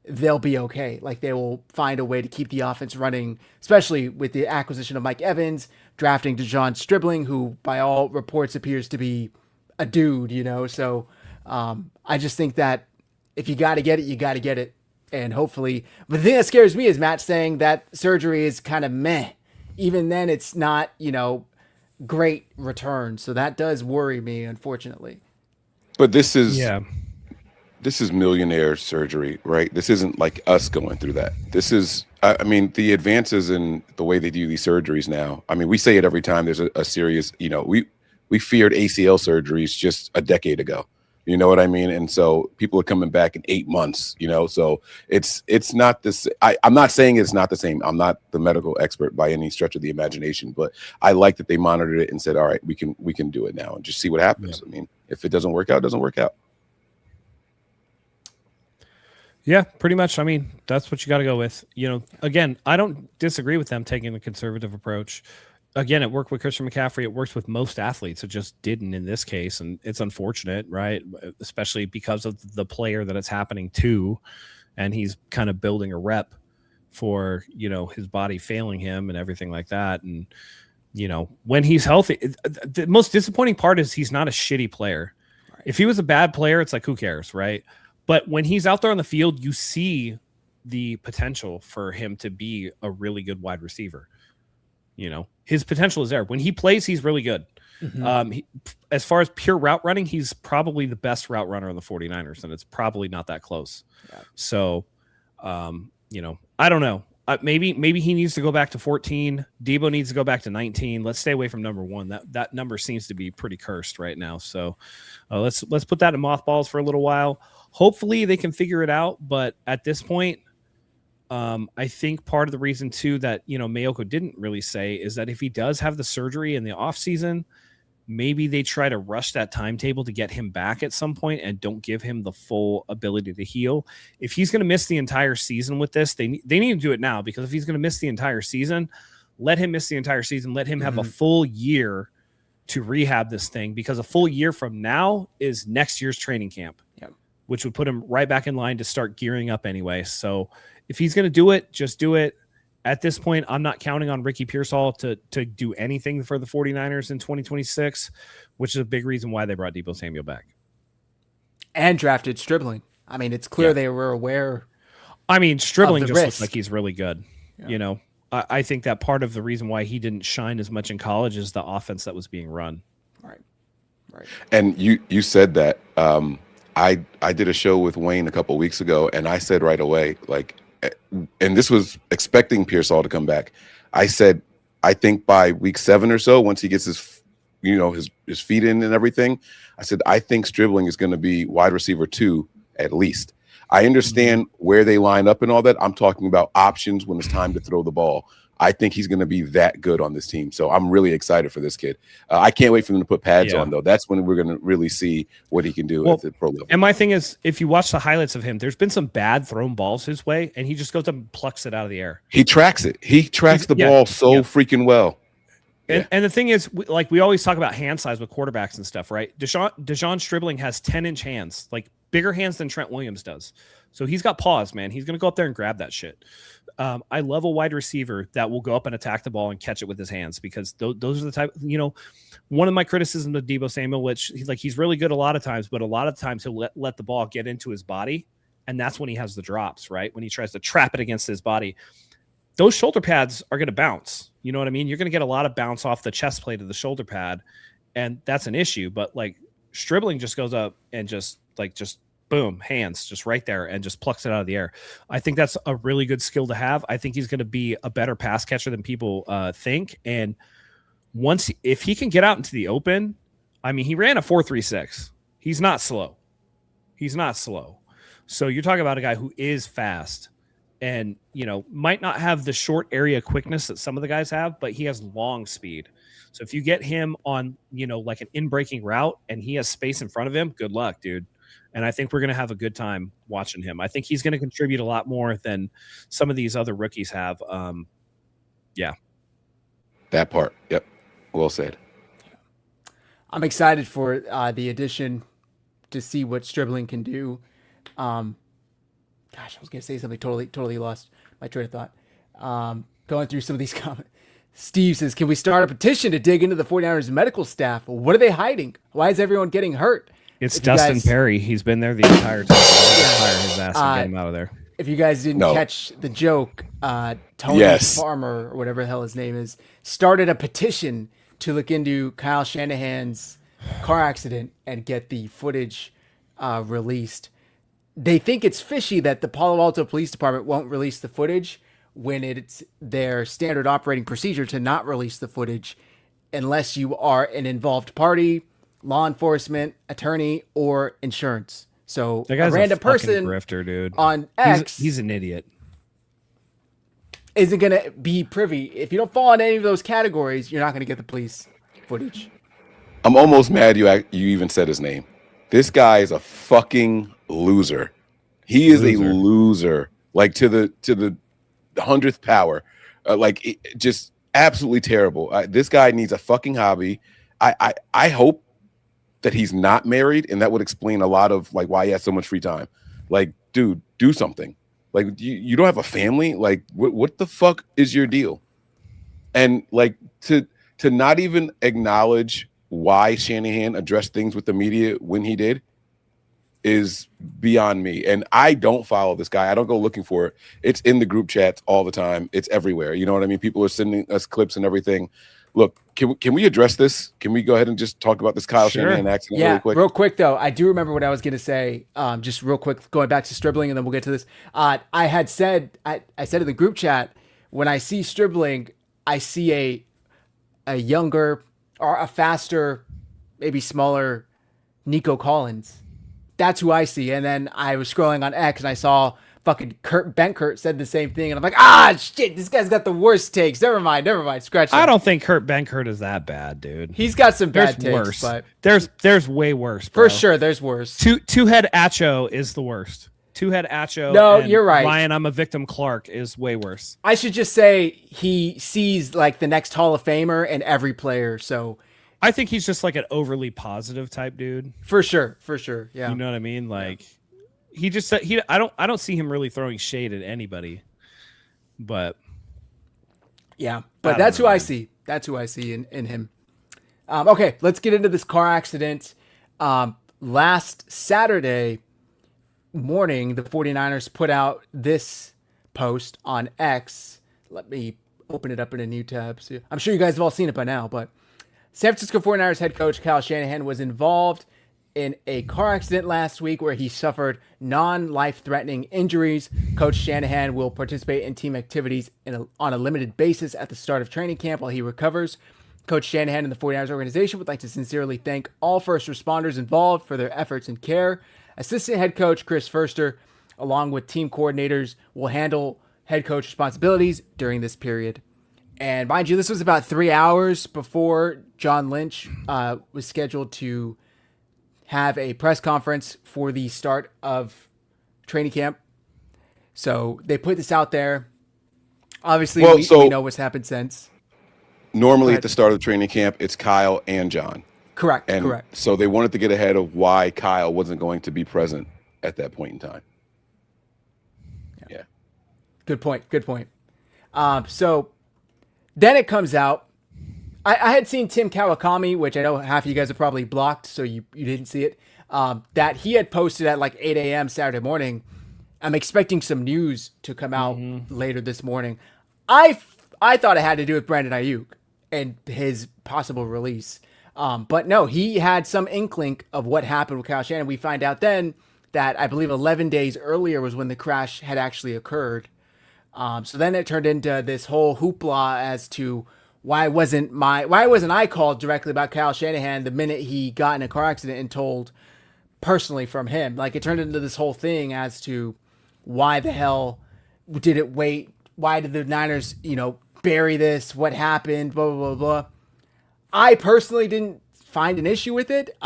they'll be okay. Like they will find a way to keep the offense running, especially with the acquisition of Mike Evans, drafting DeJon Stribling, who by all reports appears to be a dude, So I just think that if you got to get it, you got to get it. And hopefully, but the thing that scares me is Matt saying that surgery is kind of meh. Even then, it's not, great return. So that does worry me, unfortunately. But this is millionaire surgery, right? This isn't like us going through that. This is, I mean, the advances in the way they do these surgeries now. I mean, we say it every time there's a serious, we feared ACL surgeries just a decade ago. You know what I mean? And so people are coming back in 8 months, so it's not this. I'm not saying it's not the same. I'm not the medical expert by any stretch of the imagination, but I like that they monitored it and said, all right, we can do it now and just see what happens. Yeah. I mean, if it doesn't work out, it doesn't work out. Yeah, pretty much. I mean, that's what you got to go with. Again, I don't disagree with them taking the conservative approach. Again, it worked with Christian McCaffrey. It works with most athletes. It just didn't in this case. And it's unfortunate, right? Especially because of the player that it's happening to. And he's kind of building a rep for, his body failing him and everything like that. And, when he's healthy, the most disappointing part is he's not a shitty player. Right. If he was a bad player, it's like, who cares, right? But when he's out there on the field, you see the potential for him to be a really good wide receiver. His potential is there. When he plays, he's really good. Mm-hmm. As far as pure route running, he's probably the best route runner on the 49ers, and it's probably not that close. Yeah. So, I don't know. Maybe he needs to go back to 14. Debo needs to go back to 19. Let's stay away from number 1. That number seems to be pretty cursed right now. So let's put that in mothballs for a little while. Hopefully they can figure it out. But at this point, I think part of the reason too that, Mayoko didn't really say is that if he does have the surgery in the off season, maybe they try to rush that timetable to get him back at some point and don't give him the full ability to heal. If he's going to miss the entire season with this, they need to do it now, because if he's going to miss the entire season, let him miss the entire season. Let him have a full year to rehab this thing, because a full year from now is next year's training camp, which would put him right back in line to start gearing up anyway. So if he's going to do it, just do it. At this point, I'm not counting on Ricky Pearsall to do anything for the 49ers in 2026, which is a big reason why they brought Deebo Samuel back. And drafted Stribling. I mean, it's clear they were aware. I mean, Stribling just risk. looks like he's really good. You know, I think that part of the reason why he didn't shine as much in college is the offense that was being run. Right. And you said that. I did a show with Wayne a couple of weeks ago, and I said right away, like, and this was expecting Pearsall to come back. I said, I think by week 7 or so, once he gets his feet in and everything, I said, I think Stribling is going to be wide receiver 2 at least. I understand where they line up and all that. I'm talking about options when it's time to throw the ball. I think he's going to be that good on this team. So I'm really excited for this kid. I can't wait for them to put pads on, though. That's when we're going to really see what he can do at the pro level. And my thing is, if you watch the highlights of him, there's been some bad thrown balls his way, and he just goes up and plucks it out of the air. He tracks it. He tracks the ball so freaking well. And the thing is, like, we always talk about hand size with quarterbacks and stuff, right? Deshaun Stribling has 10-inch hands, like bigger hands than Trent Williams does. So he's got paws, man. He's going to go up there and grab that shit. I love a wide receiver that will go up and attack the ball and catch it with his hands, because those are the type, one of my criticisms of Deebo Samuel, which he's really good a lot of times, but a lot of times he'll let the ball get into his body. And that's when he has the drops, right? When he tries to trap it against his body. Those shoulder pads are going to bounce. You know what I mean? You're going to get a lot of bounce off the chest plate of the shoulder pad, and that's an issue. But like Stribling just goes up and just boom, hands just right there and just plucks it out of the air. I think that's a really good skill to have. I think he's going to be a better pass catcher than people think. And if he can get out into the open, I mean, he ran a 4.36. He's not slow. So you're talking about a guy who is fast and, might not have the short area quickness that some of the guys have, but he has long speed. So if you get him on, like an in-breaking route and he has space in front of him, good luck, dude. And I think we're going to have a good time watching him. I think he's going to contribute a lot more than some of these other rookies have. That part. Yep. Well said. I'm excited for the addition to see what Stribling can do. Gosh, I was going to say something totally lost my train of thought. Going through some of these comments. Steve says, can we start a petition to dig into the 49ers medical staff? What are they hiding? Why is everyone getting hurt? It's Dustin Perry. He's been there the entire time. Fire his ass and get him out of there. If you guys didn't catch the joke, Tony Farmer, or whatever the hell his name is, started a petition to look into Kyle Shanahan's car accident and get the footage released. They think it's fishy that the Palo Alto Police Department won't release the footage when it's their standard operating procedure to not release the footage unless you are an involved party, law enforcement, attorney, or insurance. So that guy's a random person grifter, dude. On X, he's an idiot. Isn't going to be privy. If you don't fall in any of those categories, you're not going to get the police footage. I'm almost mad you even said his name. This guy is a fucking loser. He is a loser, like to the 100th power. Just absolutely terrible. This guy needs a fucking hobby. I hope that he's not married, and that would explain a lot of like why he has so much free time. Like, dude, do something. Like, you don't have a family. Like, what the fuck is your deal? And like to not even acknowledge why Shanahan addressed things with the media when he did is beyond me. And I don't follow this guy. I don't go looking for it. It's in the group chats all the time. It's everywhere. You know what I mean? People are sending us clips and everything. Look, can we address this? Can we go ahead and just talk about this Kyle Shanahan accident really quick? Real quick, though. I do remember what I was going to say. Just real quick, going back to Stribling, and then we'll get to this. I said in the group chat, when I see Stribling, I see a younger or a faster, maybe smaller Nico Collins. That's who I see. And then I was scrolling on X and I saw fucking Kurt Benkert said the same thing. And I'm like, shit, this guy's got the worst takes. Never mind. Scratch that. I don't think Kurt Benkert is that bad, dude. He's got some bad takes. Worse. But there's way worse, bro. For sure, there's worse. Two-head Acho is the worst. Two-head Acho. No, you're right. Ryan, I'm a victim. Clark is way worse. I should just say he sees like the next Hall of Famer in every player. So I think he's just like an overly positive type dude. For sure. Yeah. You know what I mean? Like he just said I don't see him really throwing shade at anybody. But yeah, but that's who I see. That's who I see in him. Okay, let's get into this car accident. Last Saturday morning, the 49ers put out this post on X. Let me open it up in a new tab. So I'm sure you guys have all seen it by now, but San Francisco 49ers head coach Kyle Shanahan was involved in a car accident last week where he suffered non-life-threatening injuries. Coach Shanahan will participate in team activities on a limited basis at the start of training camp while he recovers. Coach Shanahan and the 49ers organization would like to sincerely thank all first responders involved for their efforts and care. Assistant head coach Chris Furster, along with team coordinators, will handle head coach responsibilities during this period. And mind you, this was about 3 hours before John Lynch was scheduled to have a press conference for the start of training camp. So they put this out there. Obviously, we know what's happened since. Normally at the start of the training camp, it's Kyle and John. Correct. So they wanted to get ahead of why Kyle wasn't going to be present at that point in time. Yeah. Good point. So then it comes out. I had seen Tim Kawakami, which I know half of you guys have probably blocked, so you didn't see it, that he had posted at like 8 a.m. Saturday morning. I'm expecting some news to come out later this morning. I thought it had to do with Brandon Ayuk and his possible release. But no, he had some inkling of what happened with Kyle Shanahan. We find out then that I believe 11 days earlier was when the crash had actually occurred. So then it turned into this whole hoopla as to why wasn't I called directly about Kyle Shanahan the minute he got in a car accident and told personally from him. Like, it turned into this whole thing as to why the hell did it wait? Why did the Niners, bury this? What happened? Blah, blah, blah, blah. I personally didn't find an issue with it.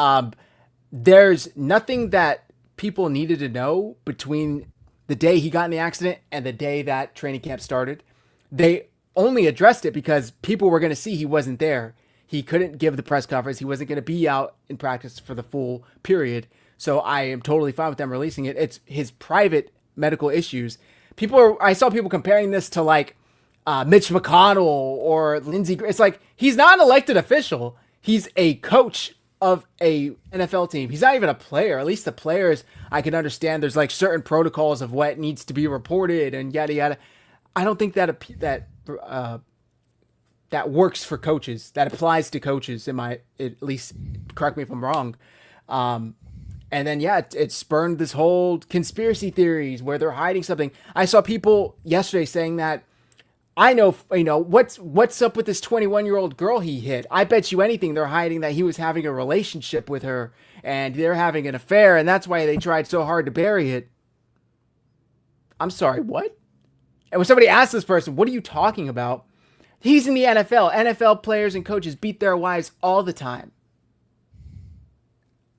There's nothing that people needed to know between the day he got in the accident and the day that training camp started. They only addressed it because people were going to see he wasn't there. He couldn't give the press conference. He wasn't going to be out in practice for the full period. So I am totally fine with them releasing it. It's his private medical issues. I saw people comparing this to like Mitch McConnell or Lindsey. It's like, he's not an elected official. He's a coach of a NFL team. He's not even a player. At least the players, I can understand there's like certain protocols of what needs to be reported and yada yada. I don't think that works for coaches. That applies to coaches. At least correct me if I'm wrong. And then it spurned this whole conspiracy theories where they're hiding something. I saw people yesterday saying that I know, what's up with this 21-year-old girl he hit. I bet you anything they're hiding that he was having a relationship with her and they're having an affair, and that's why they tried so hard to bury it. I'm sorry, what? And when somebody asks this person, what are you talking about? He's in the NFL. NFL players and coaches beat their wives all the time.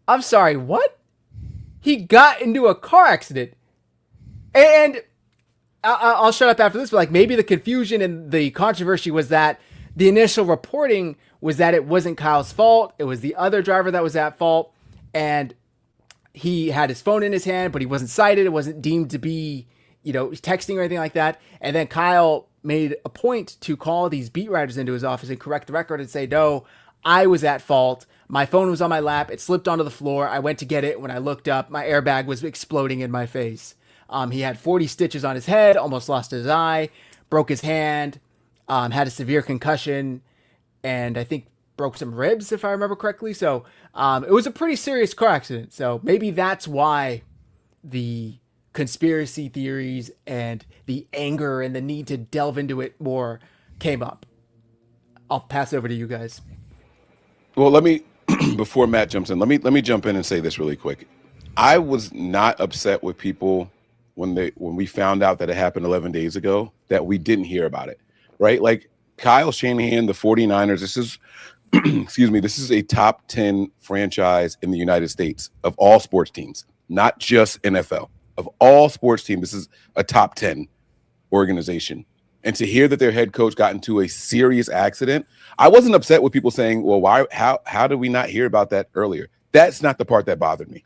I'm sorry, what? He got into a car accident. And I'll shut up after this, but like maybe the confusion and the controversy was that the initial reporting was that it wasn't Kyle's fault. It was the other driver that was at fault. And he had his phone in his hand, but he wasn't cited. It wasn't deemed to be, texting or anything like that. And then Kyle made a point to call these beat writers into his office and correct the record and say, no, I was at fault. My phone was on my lap. It slipped onto the floor. I went to get it. When I looked up, my airbag was exploding in my face. He had 40 stitches on his head, almost lost his eye, broke his hand, had a severe concussion, and I think broke some ribs, if I remember correctly. So it was a pretty serious car accident. So maybe that's why the conspiracy theories and the anger and the need to delve into it more came up. I'll pass over to you guys. Well, let me, before Matt jumps in, let me jump in and say this really quick. I was not upset with people when we found out that it happened 11 days ago that we didn't hear about it, right? Like Kyle Shanahan, the 49ers, this is, this is a top 10 franchise in the United States of all sports teams, not just NFL. Of all sports teams, this is a top 10 organization. And to hear that their head coach got into a serious accident, I wasn't upset with people saying, well, how did we not hear about that earlier? That's not the part that bothered me.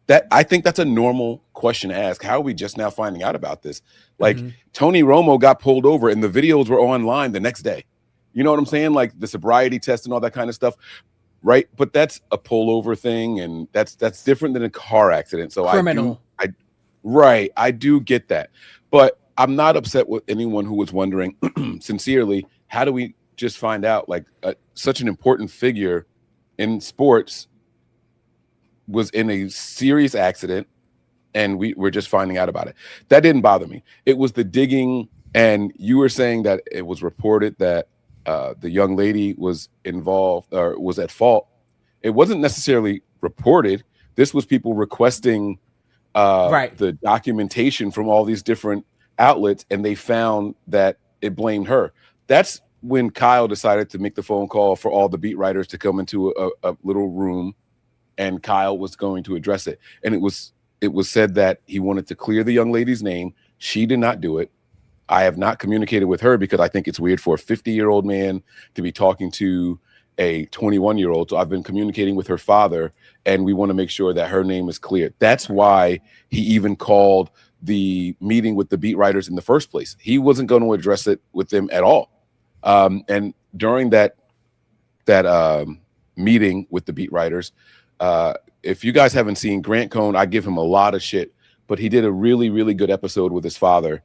That I think that's a normal question to ask. How are we just now finding out about this? Like Tony Romo got pulled over and the videos were online the next day. You know what I'm saying? Like the sobriety test and all that kind of stuff. Right. But that's a pullover thing. And that's different than a car accident. So Criminal. I do get that. But I'm not upset with anyone who was wondering sincerely, how do we just find out like such an important figure in sports was in a serious accident and we're just finding out about it. That didn't bother me. It was the digging. And you were saying that it was reported that the young lady was involved or was at fault. It wasn't necessarily reported. This was people requesting the documentation from all these different outlets, and they found that it blamed her. That's when Kyle decided to make the phone call for all the beat writers to come into a little room, and Kyle was going to address it. And it was said that he wanted to clear the young lady's name. She did not do it. I have not communicated with her because I think it's weird for a 50-year-old man to be talking to a 21-year-old. So I've been communicating with her father, and we want to make sure that her name is clear. That's why he even called the meeting with the beat writers in the first place. He wasn't going to address it with them at all. And during that meeting with the beat writers, if you guys haven't seen Grant Cohn, I give him a lot of shit, but he did a really, really good episode with his father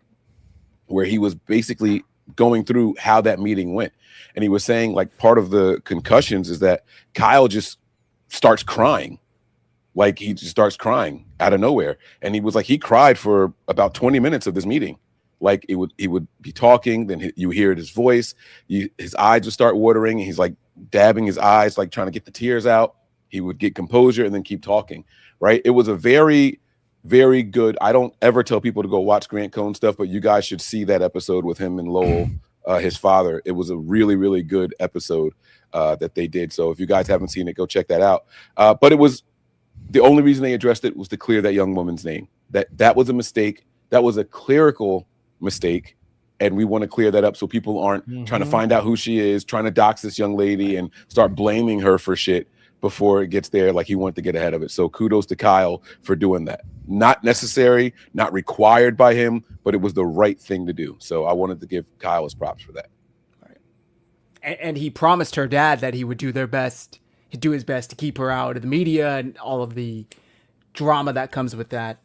where he was basically going through how that meeting went. And he was saying like part of the concussions is that Kyle just starts crying. Like he just starts crying out of nowhere. And he was like, he cried for about 20 minutes of this meeting. Like he would be talking, then you hear his voice, his eyes would start watering, and he's like dabbing his eyes, like trying to get the tears out. He would get composure and then keep talking, right? It was a very, very good. I don't ever tell people to go watch Grant Cohn stuff, but you guys should see that episode with him and Lowell, his father. It was a really, really good episode that they did. So if you guys haven't seen it, go check that out. But it was the only reason they addressed it was to clear that young woman's name. That was a mistake. That was a clerical mistake. And we want to clear that up so people aren't trying to find out who she is, trying to dox this young lady and start blaming her for shit before it gets there. Like he wanted to get ahead of it. So kudos to Kyle for doing that. Not necessary, not required by him, but it was the right thing to do. So I wanted to give Kyle his props for that. Right. And he promised her dad that he would do his best to keep her out of the media and all of the drama that comes with that.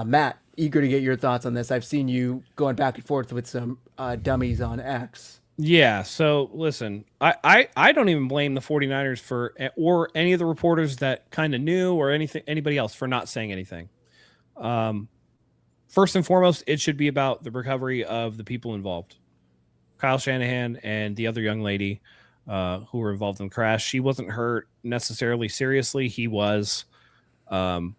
Matt, eager to get your thoughts on this. I've seen you going back and forth with some dummies on X. Yeah, so listen, I don't even blame the 49ers for, or any of the reporters that kind of knew, or anybody else for not saying anything. First and foremost, it should be about the recovery of the people involved. Kyle Shanahan and the other young lady who were involved in the crash. She wasn't hurt necessarily seriously. He was. And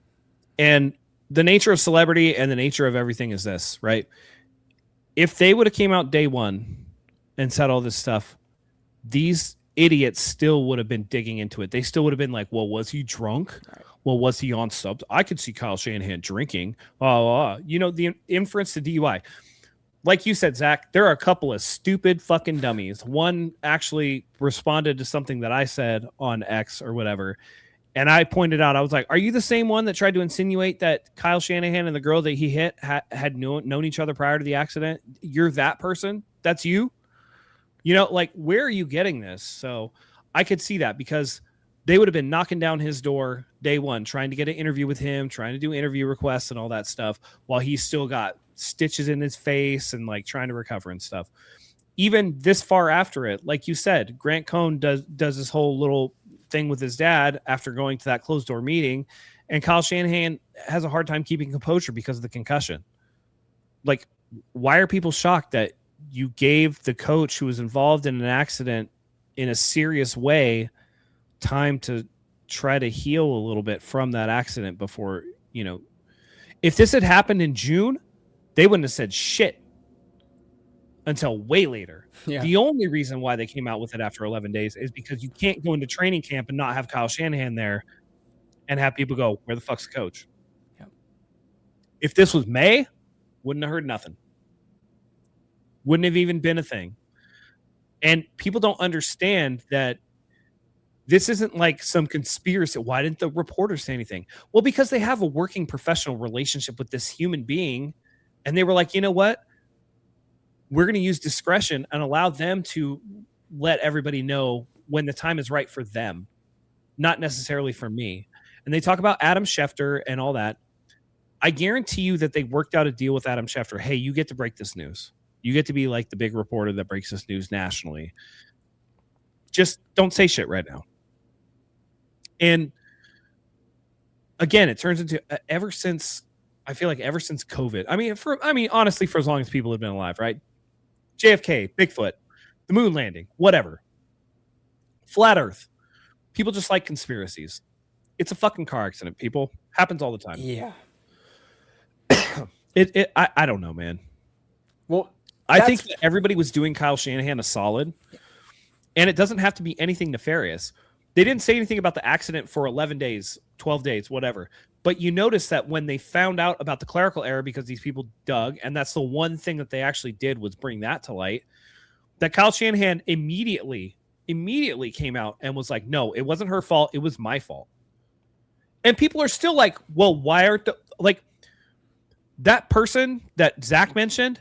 the nature of celebrity and the nature of everything is this, right? If they would have came out day one and said all this stuff, these idiots still would have been digging into it. They still would have been like, well, was he drunk? Well, was he on subs? I could see Kyle Shanahan drinking. The inference to DUI. Like you said, Zach, there are a couple of stupid fucking dummies. One actually responded to something that I said on X or whatever. And I pointed out, I was like, are you the same one that tried to insinuate that Kyle Shanahan and the girl that he hit had known each other prior to the accident? You're that person? That's you? Like, where are you getting this? So I could see that because they would have been knocking down his door day one, trying to get an interview with him, trying to do interview requests and all that stuff while he's still got stitches in his face and like trying to recover and stuff. Even this far after it, like you said, Grant Cohn does this whole little thing with his dad after going to that closed door meeting, and Kyle Shanahan has a hard time keeping composure because of the concussion. Like, why are people shocked that you gave the coach who was involved in an accident in a serious way time to try to heal a little bit from that accident before, if this had happened in June, they wouldn't have said shit until way later. Yeah. The only reason why they came out with it after 11 days is because you can't go into training camp and not have Kyle Shanahan there and have people go, where the fuck's the coach? Yeah. If this was May, wouldn't have heard nothing. Wouldn't have even been a thing. And people don't understand that this isn't like some conspiracy. Why didn't the reporter say anything? Well, because they have a working professional relationship with this human being. And they were like, you know what? We're going to use discretion and allow them to let everybody know when the time is right for them, not necessarily for me. And they talk about Adam Schefter and all that. I guarantee you that they worked out a deal with Adam Schefter. Hey, you get to break this news. You get to be like the big reporter that breaks this news nationally. Just don't say shit right now. And again, it turns into ever since COVID. I mean, honestly, for as long as people have been alive, right? JFK, Bigfoot, the moon landing, whatever. Flat Earth. People just like conspiracies. It's a fucking car accident, people. Happens all the time. Yeah. I don't know, man. Well, I think that everybody was doing Kyle Shanahan a solid, and it doesn't have to be anything nefarious. They didn't say anything about the accident for 11 days, 12 days, whatever. But you notice that when they found out about the clerical error, because these people dug, and that's the one thing that they actually did was bring that to light, that Kyle Shanahan immediately came out and was like, no, it wasn't her fault. It was my fault. And people are still like, well, why aren't that person that Zach mentioned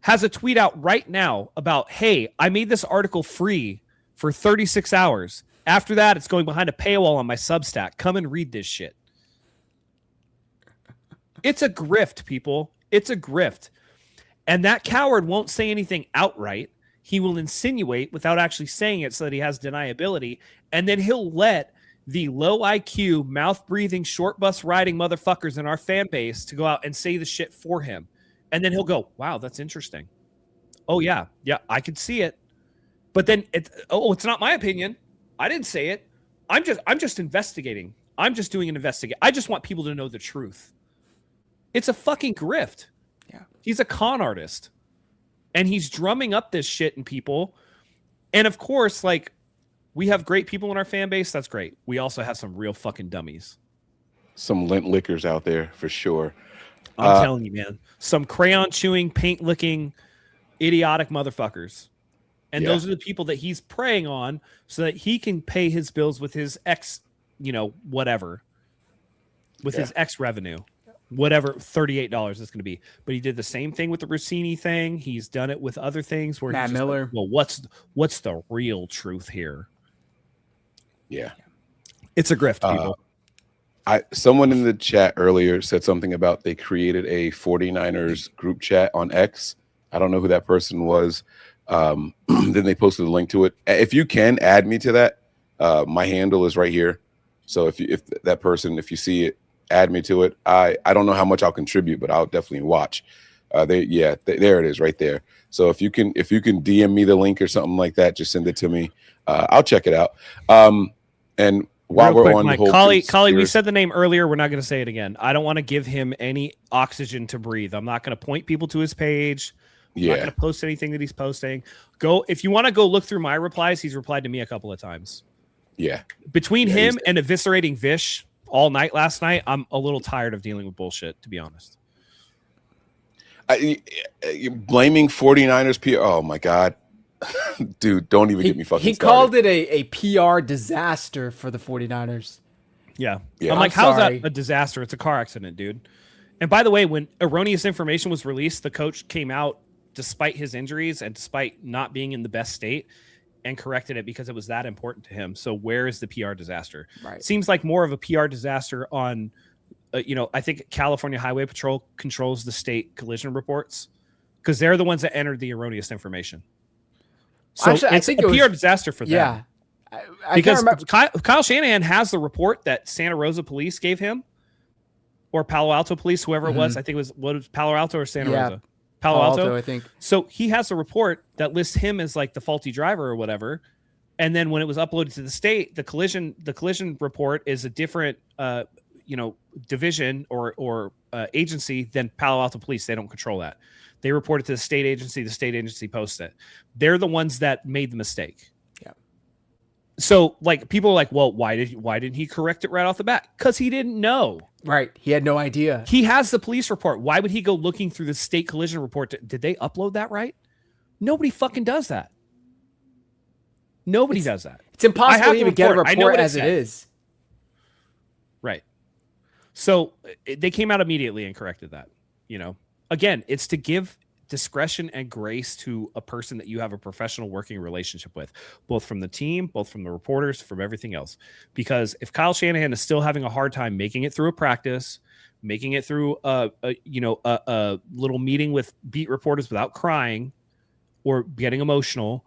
has a tweet out right now about, hey, I made this article free for 36 hours. After that, it's going behind a paywall on my Substack. Come and read this shit. It's a grift, people. It's a grift. And that coward won't say anything outright. He will insinuate without actually saying it so that he has deniability. And then he'll let the low IQ, mouth-breathing, short bus riding motherfuckers in our fan base to go out and say the shit for him. And then he'll go, wow, that's interesting. Oh, yeah, I can see it. But then it's not my opinion. I didn't say it. I'm just investigating. I'm just doing an investigation. I just want people to know the truth. It's a fucking grift. Yeah. He's a con artist. And he's drumming up this shit in people. And of course, like, we have great people in our fan base. That's great. We also have some real fucking dummies. Some lint lickers out there for sure. I'm telling you, man. Some crayon chewing, paint licking, idiotic motherfuckers. And those are the people that he's preying on so that he can pay his bills with his ex, whatever. With his ex revenue. Whatever $38 is going to be. But he did the same thing with the Rossini thing. He's done it with other things where Matt Miller. Like, well, what's the real truth here? Yeah. It's a grift, people. Someone in the chat earlier said something about they created a 49ers group chat on X. I don't know who that person was. Then they posted a link to it. If you can add me to that, my handle is right here. So if you see it, add me to it. I don't know how much I'll contribute, but I'll definitely watch. There it is right there. So if you can DM me the link or something like that, just send it to me. I'll check it out. And while we're on Mike, the whole Collie, we said the name earlier. We're not going to say it again. I don't want to give him any oxygen to breathe. I'm not going to point people to his page. I'm not going to post anything that he's posting. If you want to go look through my replies, he's replied to me a couple of times. Yeah. Between him and eviscerating Vish all night last night, I'm a little tired of dealing with bullshit, to be honest. Blaming 49ers PR. Oh my God. Dude, don't even get me fucking started. He called it a PR disaster for the 49ers. Yeah. Yeah. I'm like, I'm how's sorry. that a disaster? It's a car accident, dude. And by the way, when erroneous information was released, the coach came out despite his injuries and despite not being in the best state and corrected it because it was that important to him. So where is the PR disaster? Right. Seems like more of a PR disaster on, I think California Highway Patrol controls the state collision reports because they're the ones that entered the erroneous information. So Actually, it's a PR disaster for them. Yeah. I Because can't remember. Kyle Shanahan has the report that Santa Rosa police gave him or Palo Alto police, whoever it was. I think it was Palo Alto or Santa Rosa? Palo Alto, I think. So he has a report that lists him as like the faulty driver or whatever. And then when it was uploaded to the state, the collision report is a different, division or agency than Palo Alto police. They don't control that. They report it to the state agency. The state agency posts it. They're the ones that made the mistake. Yeah. So like people are like, well, why didn't he correct it right off the bat? Because he didn't know. Right. He had no idea. He has the police report. Why would he go looking through the state collision report? Did they upload that right? Nobody fucking does that. Nobody does that. It's impossible have to the even get a report. I know report what it as it said. is. Right. So they came out immediately and corrected that. Again, it's to give discretion and grace to a person that you have a professional working relationship with, both from the team, both from the reporters, from everything else. Because if Kyle Shanahan is still having a hard time making it through a practice, making it through a little meeting with beat reporters without crying or getting emotional,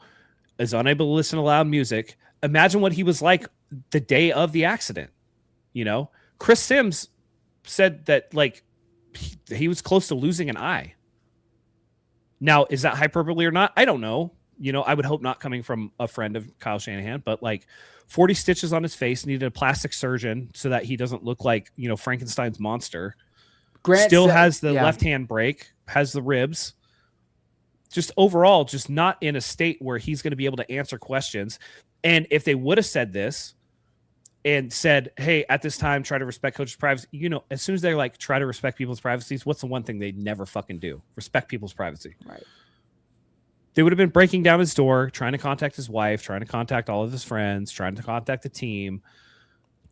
is unable to listen to loud music, imagine what he was like the day of the accident. Chris Sims said that he was close to losing an eye. Now, is that hyperbole or not? I don't know. I would hope not, coming from a friend of Kyle Shanahan, but 40 stitches on his face, needed a plastic surgeon so that he doesn't look like, Frankenstein's monster. Grant Still said- has the yeah. left hand break, has the ribs. Just overall, just not in a state where he's going to be able to answer questions. And if they would have said this and said, hey, at this time, try to respect coach's privacy, as soon as they're try to respect people's privacies, what's the one thing they never fucking do? Respect people's privacy. Right. They would have been breaking down his door, trying to contact his wife, trying to contact all of his friends, trying to contact the team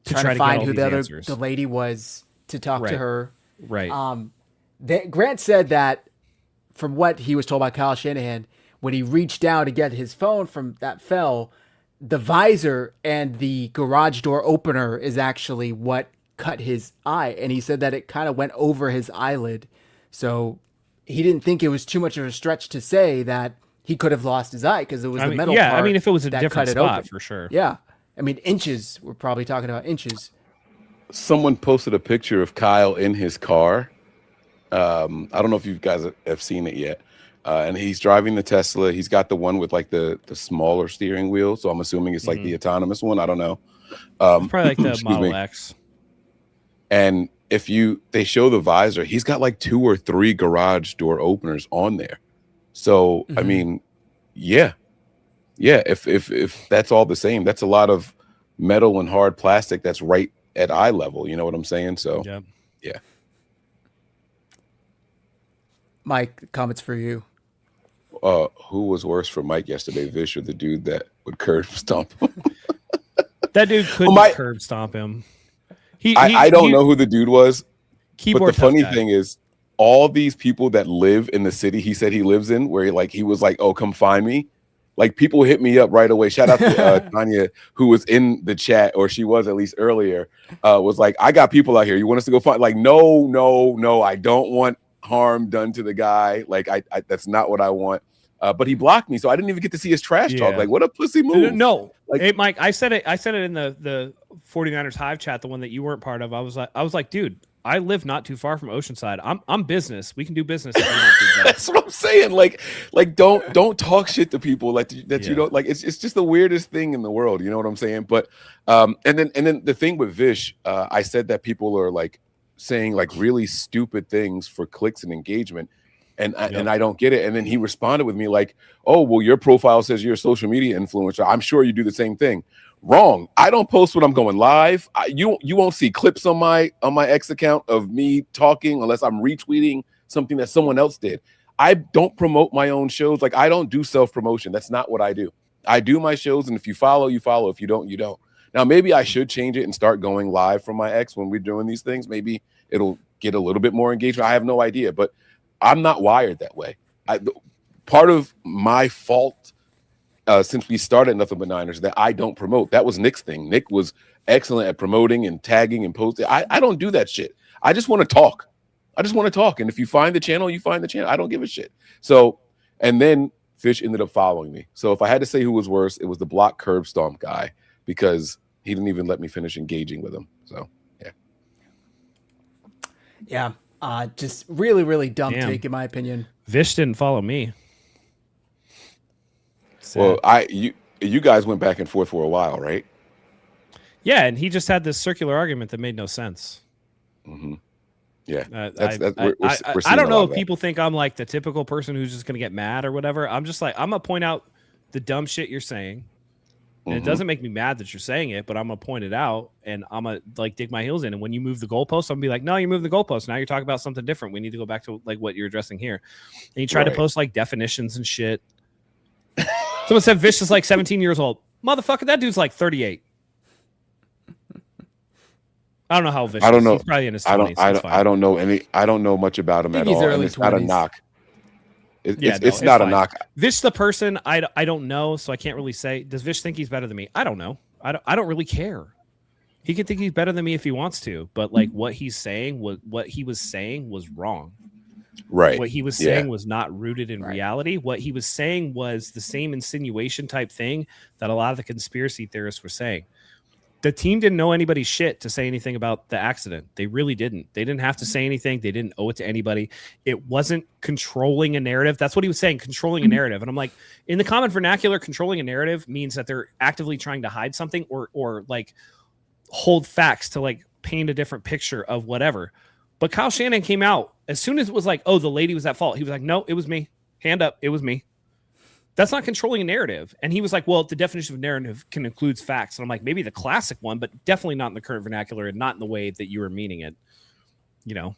to Trying try to to find get all who these the answers. lady was to talk to Right. her. Right. Grant said that from what he was told by Kyle Shanahan, when he reached down to get his phone from that fell, the visor and the garage door opener is actually what cut his eye. And he said that it kind of went over his eyelid. So he didn't think it was too much of a stretch to say that he could have lost his eye because it was the metal part. if it was a that different cut it spot, open. for sure. Yeah. Inches. We're probably talking about inches. Someone posted a picture of Kyle in his car. I don't know if you guys have seen it yet. And he's driving the Tesla. He's got the one with the smaller steering wheel. So I'm assuming it's the autonomous one. I don't know. Probably the excuse Model me. X. And if they show the visor, he's got 2 or 3 garage door openers on there. So, I mean, yeah. If that's all the same, that's a lot of metal and hard plastic that's right at eye level. You know what I'm saying? So, yeah. Mike, comments for you. Who was worse for Mike yesterday, Vish or the dude that would curb stomp him? That dude couldn't curb stomp him. I don't know who the dude was, but the tough funny guy. thing is, all these people that live in the city he said he lives in, where he was like, oh, come find me. People hit me up right away. Shout out to Tanya, who was in the chat, or she was at least earlier, was like, I got people out here. You want us to go find? No, I don't want harm done to the guy. I that's not what I want. But he blocked me, so I didn't even get to see his trash talk. Yeah. What a pussy move. No, hey, Mike, I said it in the 49ers Hive chat, the one that you weren't part of. I was like, dude, I live not too far from Oceanside. I'm business. We can do business. If we want to. That's what I'm saying. Don't talk shit to people that you don't like. It's just the weirdest thing in the world. You know what I'm saying? But and then the thing with Vish, I said that people are saying really stupid things for clicks and engagement. And I don't get it. And then he responded with me oh, well, your profile says you're a social media influencer. I'm sure you do the same thing. Wrong. I don't post when I'm going live. You won't see clips on my X account of me talking unless I'm retweeting something that someone else did. I don't promote my own shows. I don't do self-promotion. That's not what I do. I do my shows, and if you follow, you follow. If you don't, you don't. Now, maybe I should change it and start going live from my X when we're doing these things. Maybe it'll get a little bit more engagement. I have no idea, but I'm not wired that way. Part of my fault since we started Nothing But Niners that I don't promote. That was Nick's thing. Nick was excellent at promoting and tagging and posting. I don't do that shit. I just want to talk. And if you find the channel, you find the channel. I don't give a shit. So, and then Fish ended up following me. So if I had to say who was worse, it was the block curb stomp guy because he didn't even let me finish engaging with him. So, yeah. Yeah. Just really, really dumb Damn. take in my opinion. Vish didn't follow me. Sad. Well, you guys went back and forth for a while, right? Yeah, and he just had this circular argument that made no sense. Mm-hmm. Yeah, I don't know if people think I'm the typical person who's just going to get mad or whatever. I'm just I'm going to point out the dumb shit you're saying. And it doesn't make me mad that you're saying it, but I'm going to point it out and I'm going to dig my heels in. And when you move the goalpost, I'm going to be like, no, you moved the goalpost. Now you're talking about something different. We need to go back to what you're addressing here. And you try to post definitions and shit. Someone said Vish is like 17 years old. Motherfucker, that dude's like 38. I don't know how Vish is. I don't know. He's probably in his 20s. I don't know any. I don't know much about him at he's all. early And it's not a 20s. knock. It's not a knock. Vish the person, I don't know, so I can't really say. Does Vish think he's better than me? I don't know. I don't really care. He can think he's better than me if he wants to, but like what he was saying was wrong. Right. What he was saying was not rooted in reality. What he was saying was the same insinuation type thing that a lot of the conspiracy theorists were saying. The team didn't know anybody's shit to say anything about the accident. They really didn't. They didn't have to say anything. They didn't owe it to anybody. It wasn't controlling a narrative. That's what he was saying, controlling a narrative. And I'm like, in the common vernacular, controlling a narrative means that they're actively trying to hide something or like hold facts to like paint a different picture of whatever. But Kyle Shanahan came out as soon as it was like, oh, the lady was at fault. He was like, no, it was me. Hand up. It was me. That's not controlling a narrative. And he was like, well, the definition of narrative can include facts. And I'm like, maybe the classic one, but definitely not in the current vernacular and not in the way that you were meaning it. You know,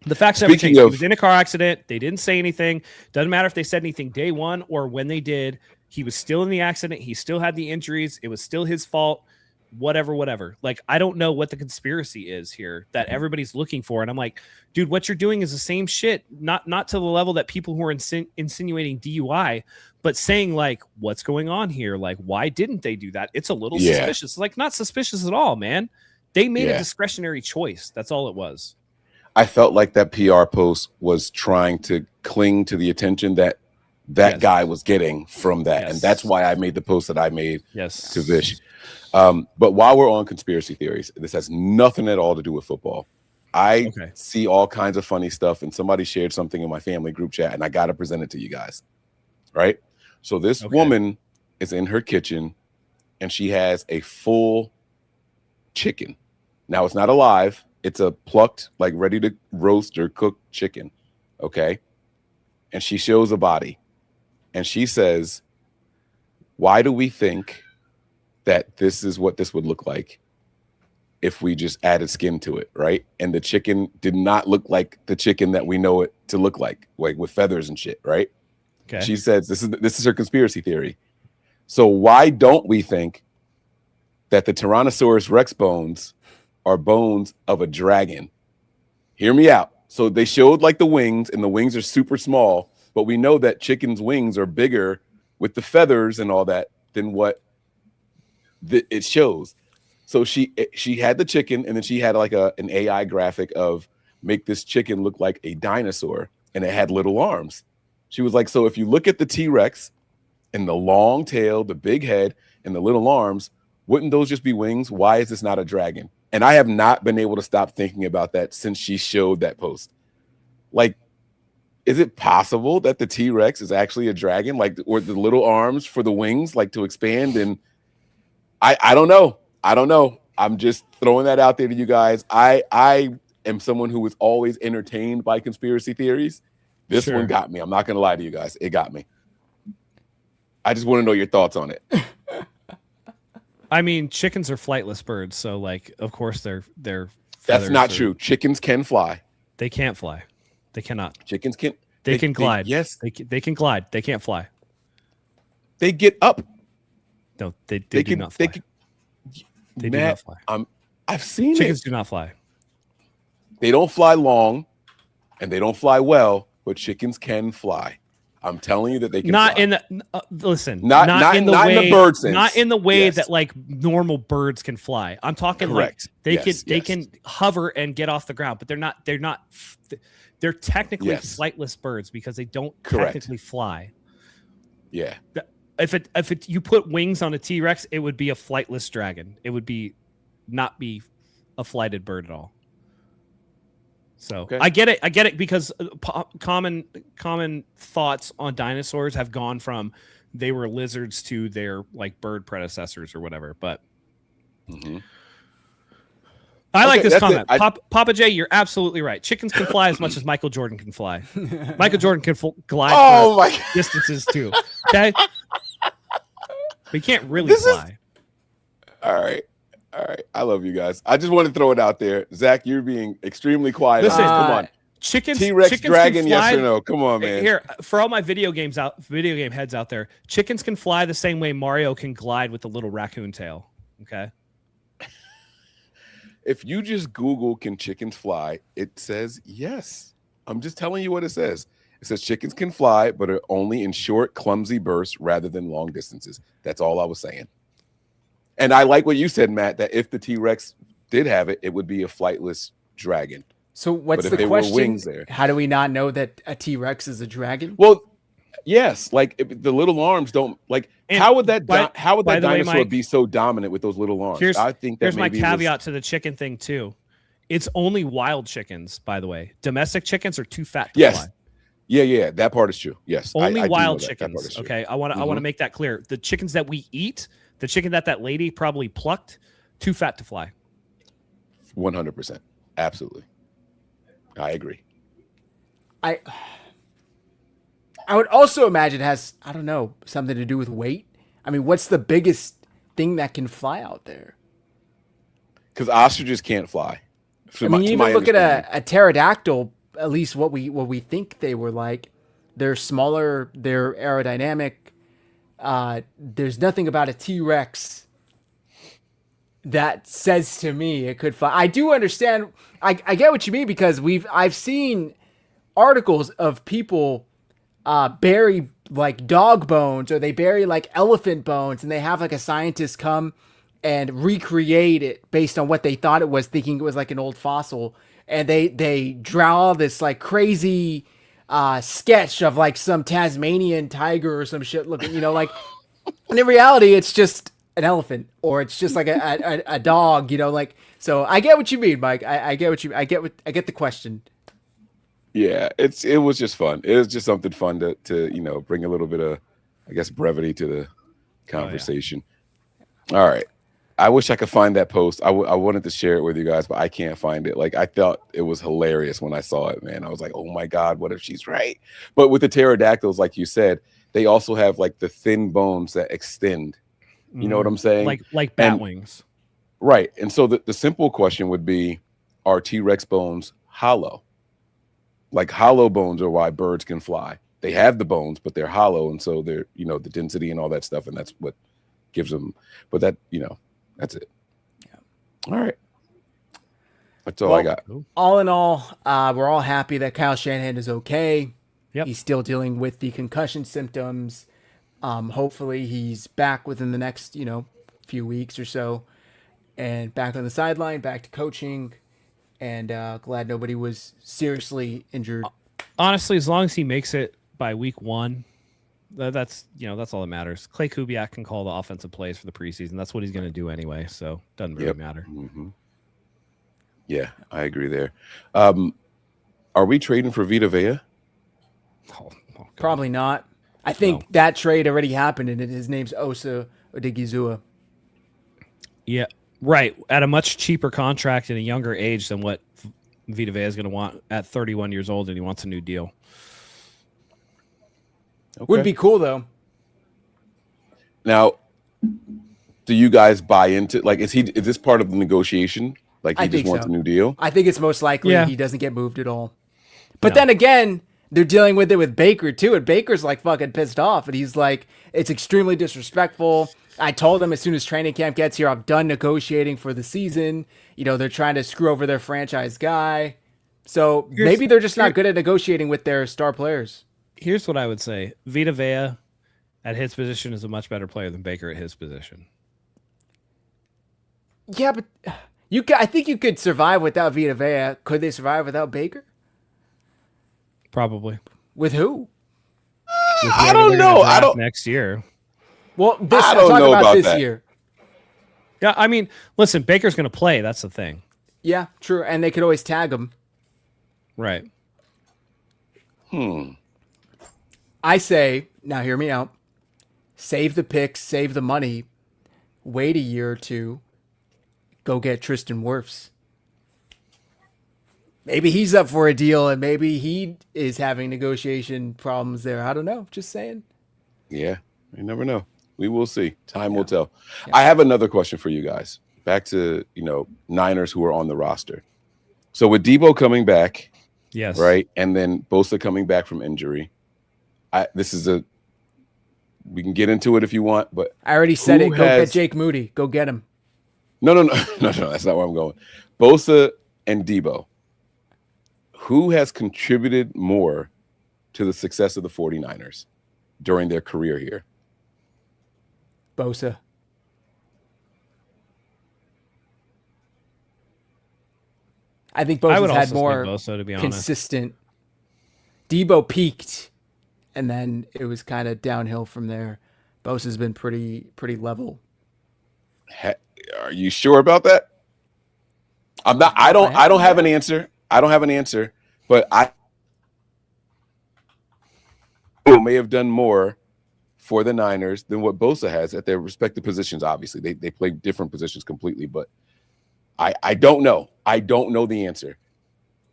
the facts never changed. He was in a car accident. They didn't say anything. Doesn't matter if they said anything day one or when they did. He was still in the accident. He still had the injuries. It was still his fault. Whatever. Like, I don't know what the conspiracy is here that everybody's looking for. And I'm like, dude, what you're doing is the same shit. Not to the level that people who are insinuating DUI, but saying like, what's going on here? Like, why didn't they do that? It's a little suspicious. Like, not suspicious at all, man. They made a discretionary choice. That's all it was. I felt like that PR post was trying to cling to the attention that guy was getting from that. And that's why I made the post that I made to Vish. But while we're on conspiracy theories, this has nothing at all to do with football. I see all kinds of funny stuff, and somebody shared something in my family group chat, and I got to present it to you guys. Right? So this woman is in her kitchen, and she has a full chicken. Now, it's not alive. It's a plucked, like ready to roast or cook chicken. Okay? And she shows a body. And she says, why do we think that this is what this would look like if we just added skin to it, right? And the chicken did not look like the chicken that we know it to look like with feathers and shit, right? Okay. She says this is her conspiracy theory. So why don't we think that the Tyrannosaurus Rex bones are bones of a dragon? Hear me out. So they showed like the wings, and the wings are super small, but we know that chicken's wings are bigger with the feathers and all that than what it shows. So she had the chicken, and then she had like an AI graphic of make this chicken look like a dinosaur, and it had little arms. She was like, so if you look at the T-Rex and the long tail, the big head, and the little arms, wouldn't those just be wings? Why is this not a dragon? And I have not been able to stop thinking about that since she showed that post. Like, is it possible that the T-Rex is actually a dragon? Like, or the little arms for the wings, like to expand? And I don't know. I'm just throwing that out there to you guys. I am someone who is always entertained by conspiracy theories. This one got me. I'm not going to lie to you guys. It got me. I just want to know your thoughts on it. I mean, chickens are flightless birds, so like, of course, they're. That's not true. Chickens can fly. They can't fly. They cannot. Chickens can. They can glide. Yes, they can glide. They can't fly. They get up. No, they do not fly. They do not fly. I've seen chickens do not fly. They don't fly long, and they don't fly well, but chickens can fly. I'm telling you that they can. Not fly. in the listen. Not in the way, bird sense. Not in the way that like normal birds can fly. I'm talking correct. Like they can hover and get off the ground, but they're not. They're technically flightless birds because they don't technically fly. Yeah. If you put wings on a T-Rex, it would be a flightless dragon. It would not be a flighted bird at all. So I get it because common thoughts on dinosaurs have gone from they were lizards to their like bird predecessors or whatever. But I like this comment. Papa J, you're absolutely right. Chickens can fly as much as Michael Jordan can fly. Michael Jordan can glide distances too. Okay, we can't really fly. All right. I love you guys. I just want to throw it out there. Zach, you're being extremely quiet. Listen, come on. chickens. T-Rex chickens dragon, can yes fly, or no? Come on, man. Here, for all my video game heads out there, chickens can fly the same way Mario can glide with the little raccoon tail. Okay. If you just Google "can chickens fly," it says yes. I'm just telling you what it says. It says chickens can fly, but are only in short, clumsy bursts rather than long distances. That's all I was saying. And I like what you said, Matt, that if the T-Rex did have it, it would be a flightless dragon. So what's But if the there were question? wings there. How do we not know that a T-Rex is a dragon? Well, yes, like the little arms don't like. And How would that by the way, dinosaur Mike, be so dominant with those little arms? I think that here's my maybe it was- caveat to the chicken thing too. It's only wild chickens, by the way. Domestic chickens are too fat to Yes. fly. Yeah, that part is true. Yes, Only I do wild know that part chickens. is true. Okay, I want to make that clear. The chickens that we eat, the chicken that lady probably plucked, too fat to fly. 100%, absolutely. I agree. I would also imagine it has, I don't know, something to do with weight. I mean, what's the biggest thing that can fly out there? Because ostriches can't fly. I mean, you even look at a pterodactyl, at least what we think they were like. They're smaller, they're aerodynamic. There's nothing about a T-Rex that says to me it could fly. I do understand. I get what you mean, because I've seen articles of people bury like dog bones, or they bury like elephant bones, and they have like a scientist come and recreate it based on what they thought it was, thinking it was like an old fossil, and they draw this like crazy sketch of like some Tasmanian tiger or some shit looking, like, and in reality it's just an elephant, or it's just like a dog, like. So I get what you mean, Mike. I get the question. Yeah, it was just fun. It was just something fun to bring a little bit of, I guess, brevity to the conversation. All right. I wish I could find that post. I wanted to share it with you guys, but I can't find it. Like, I thought it was hilarious when I saw it, man. I was like, oh my God, what if she's right? But with the pterodactyls, like you said, they also have like the thin bones that extend. You know what I'm saying? Like bat wings. Right. And so the simple question would be, are T-Rex bones hollow? Like, hollow bones are why birds can fly. They have the bones, but they're hollow. And so they're, the density and all that stuff. And that's what gives them. But that, that's it. Yeah. All right. That's all I got. All in all, we're all happy that Kyle Shanahan is okay. Yep. He's still dealing with the concussion symptoms. Hopefully he's back within the next, few weeks or so, and back on the sideline, back to coaching, and glad nobody was seriously injured. Honestly, as long as he makes it by week 1, that's all that matters. Clay Kubiak can call the offensive plays for the preseason. That's what he's going to do anyway, so doesn't really matter. Mm-hmm. Yeah, I agree there. Are we trading for Vita Vea? Oh, Probably not. I think that trade already happened, and his name's Osa Odigizua. Yeah, right. At a much cheaper contract and a younger age than what Vita Vea is going to want at 31 years old, and he wants a new deal. Okay. Would be cool though. Now, do you guys buy into, like, is this part of the negotiation? Like, he just wants a new deal? I think it's most likely Yeah. he doesn't get moved at all. But then again, they're dealing with it with Baker too, and Baker's like fucking pissed off, and he's like, it's extremely disrespectful. I told him as soon as training camp gets here, I'm done negotiating for the season. They're trying to screw over their franchise guy. So maybe they're just not good at negotiating with their star players. Here's what I would say. Vita Vea at his position is a much better player than Baker at his position. Yeah, but I think you could survive without Vita Vea. Could they survive without Baker? Probably. With who? I don't know. I don't. Next year. Well, I I'm don't talking know about this that. year. Yeah, I mean, listen, Baker's going to play. That's the thing. Yeah, true. And they could always tag him. Right. I say, now hear me out. Save the picks, save the money. Wait a year or two. Go get Tristan Wirfs. Maybe he's up for a deal, and maybe he is having negotiation problems there. I don't know. Just saying. Yeah, you never know. We will see. Time will tell. I have another question for you guys. Back to, Niners who are on the roster. So with Debo coming back, Yes. Right. And then Bosa coming back from injury. We can get into it if you want, but I already said who it. Go get has- Jake Moody. Go get him. No. That's not where I'm going. Bosa and Debo. Who has contributed more to the success of the 49ers during their career here? Bosa. I think I would Bosa's had also more say Bosa, to be honest. consistent. Debo peaked, and then it was kind of downhill from there. Bosa's been pretty level. Are you sure about that? I'm not. I don't have an answer. I don't have an answer, but I may have done more for the Niners than what Bosa has at their respective positions. Obviously, they play different positions completely, but I don't know. I don't know the answer.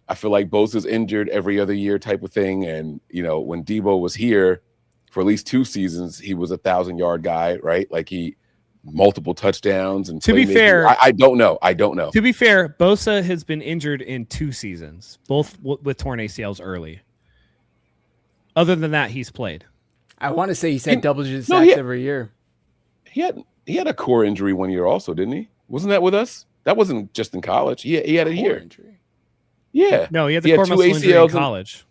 I feel like Bosa's injured every other year type of thing. And, when Debo was here for at least 2 seasons, he was 1,000-yard guy, right? Like multiple touchdowns. And to be fair, I don't know. I don't know. To be fair, Bosa has been injured in 2 seasons, both with torn ACLs early. Other than that, he's played. I want to say he's had double-digit sacks every year. He had a core injury one year also, didn't he? Wasn't that with us? That wasn't just in college. He had a year. Injury. Yeah. No, he had the core muscle injury in college.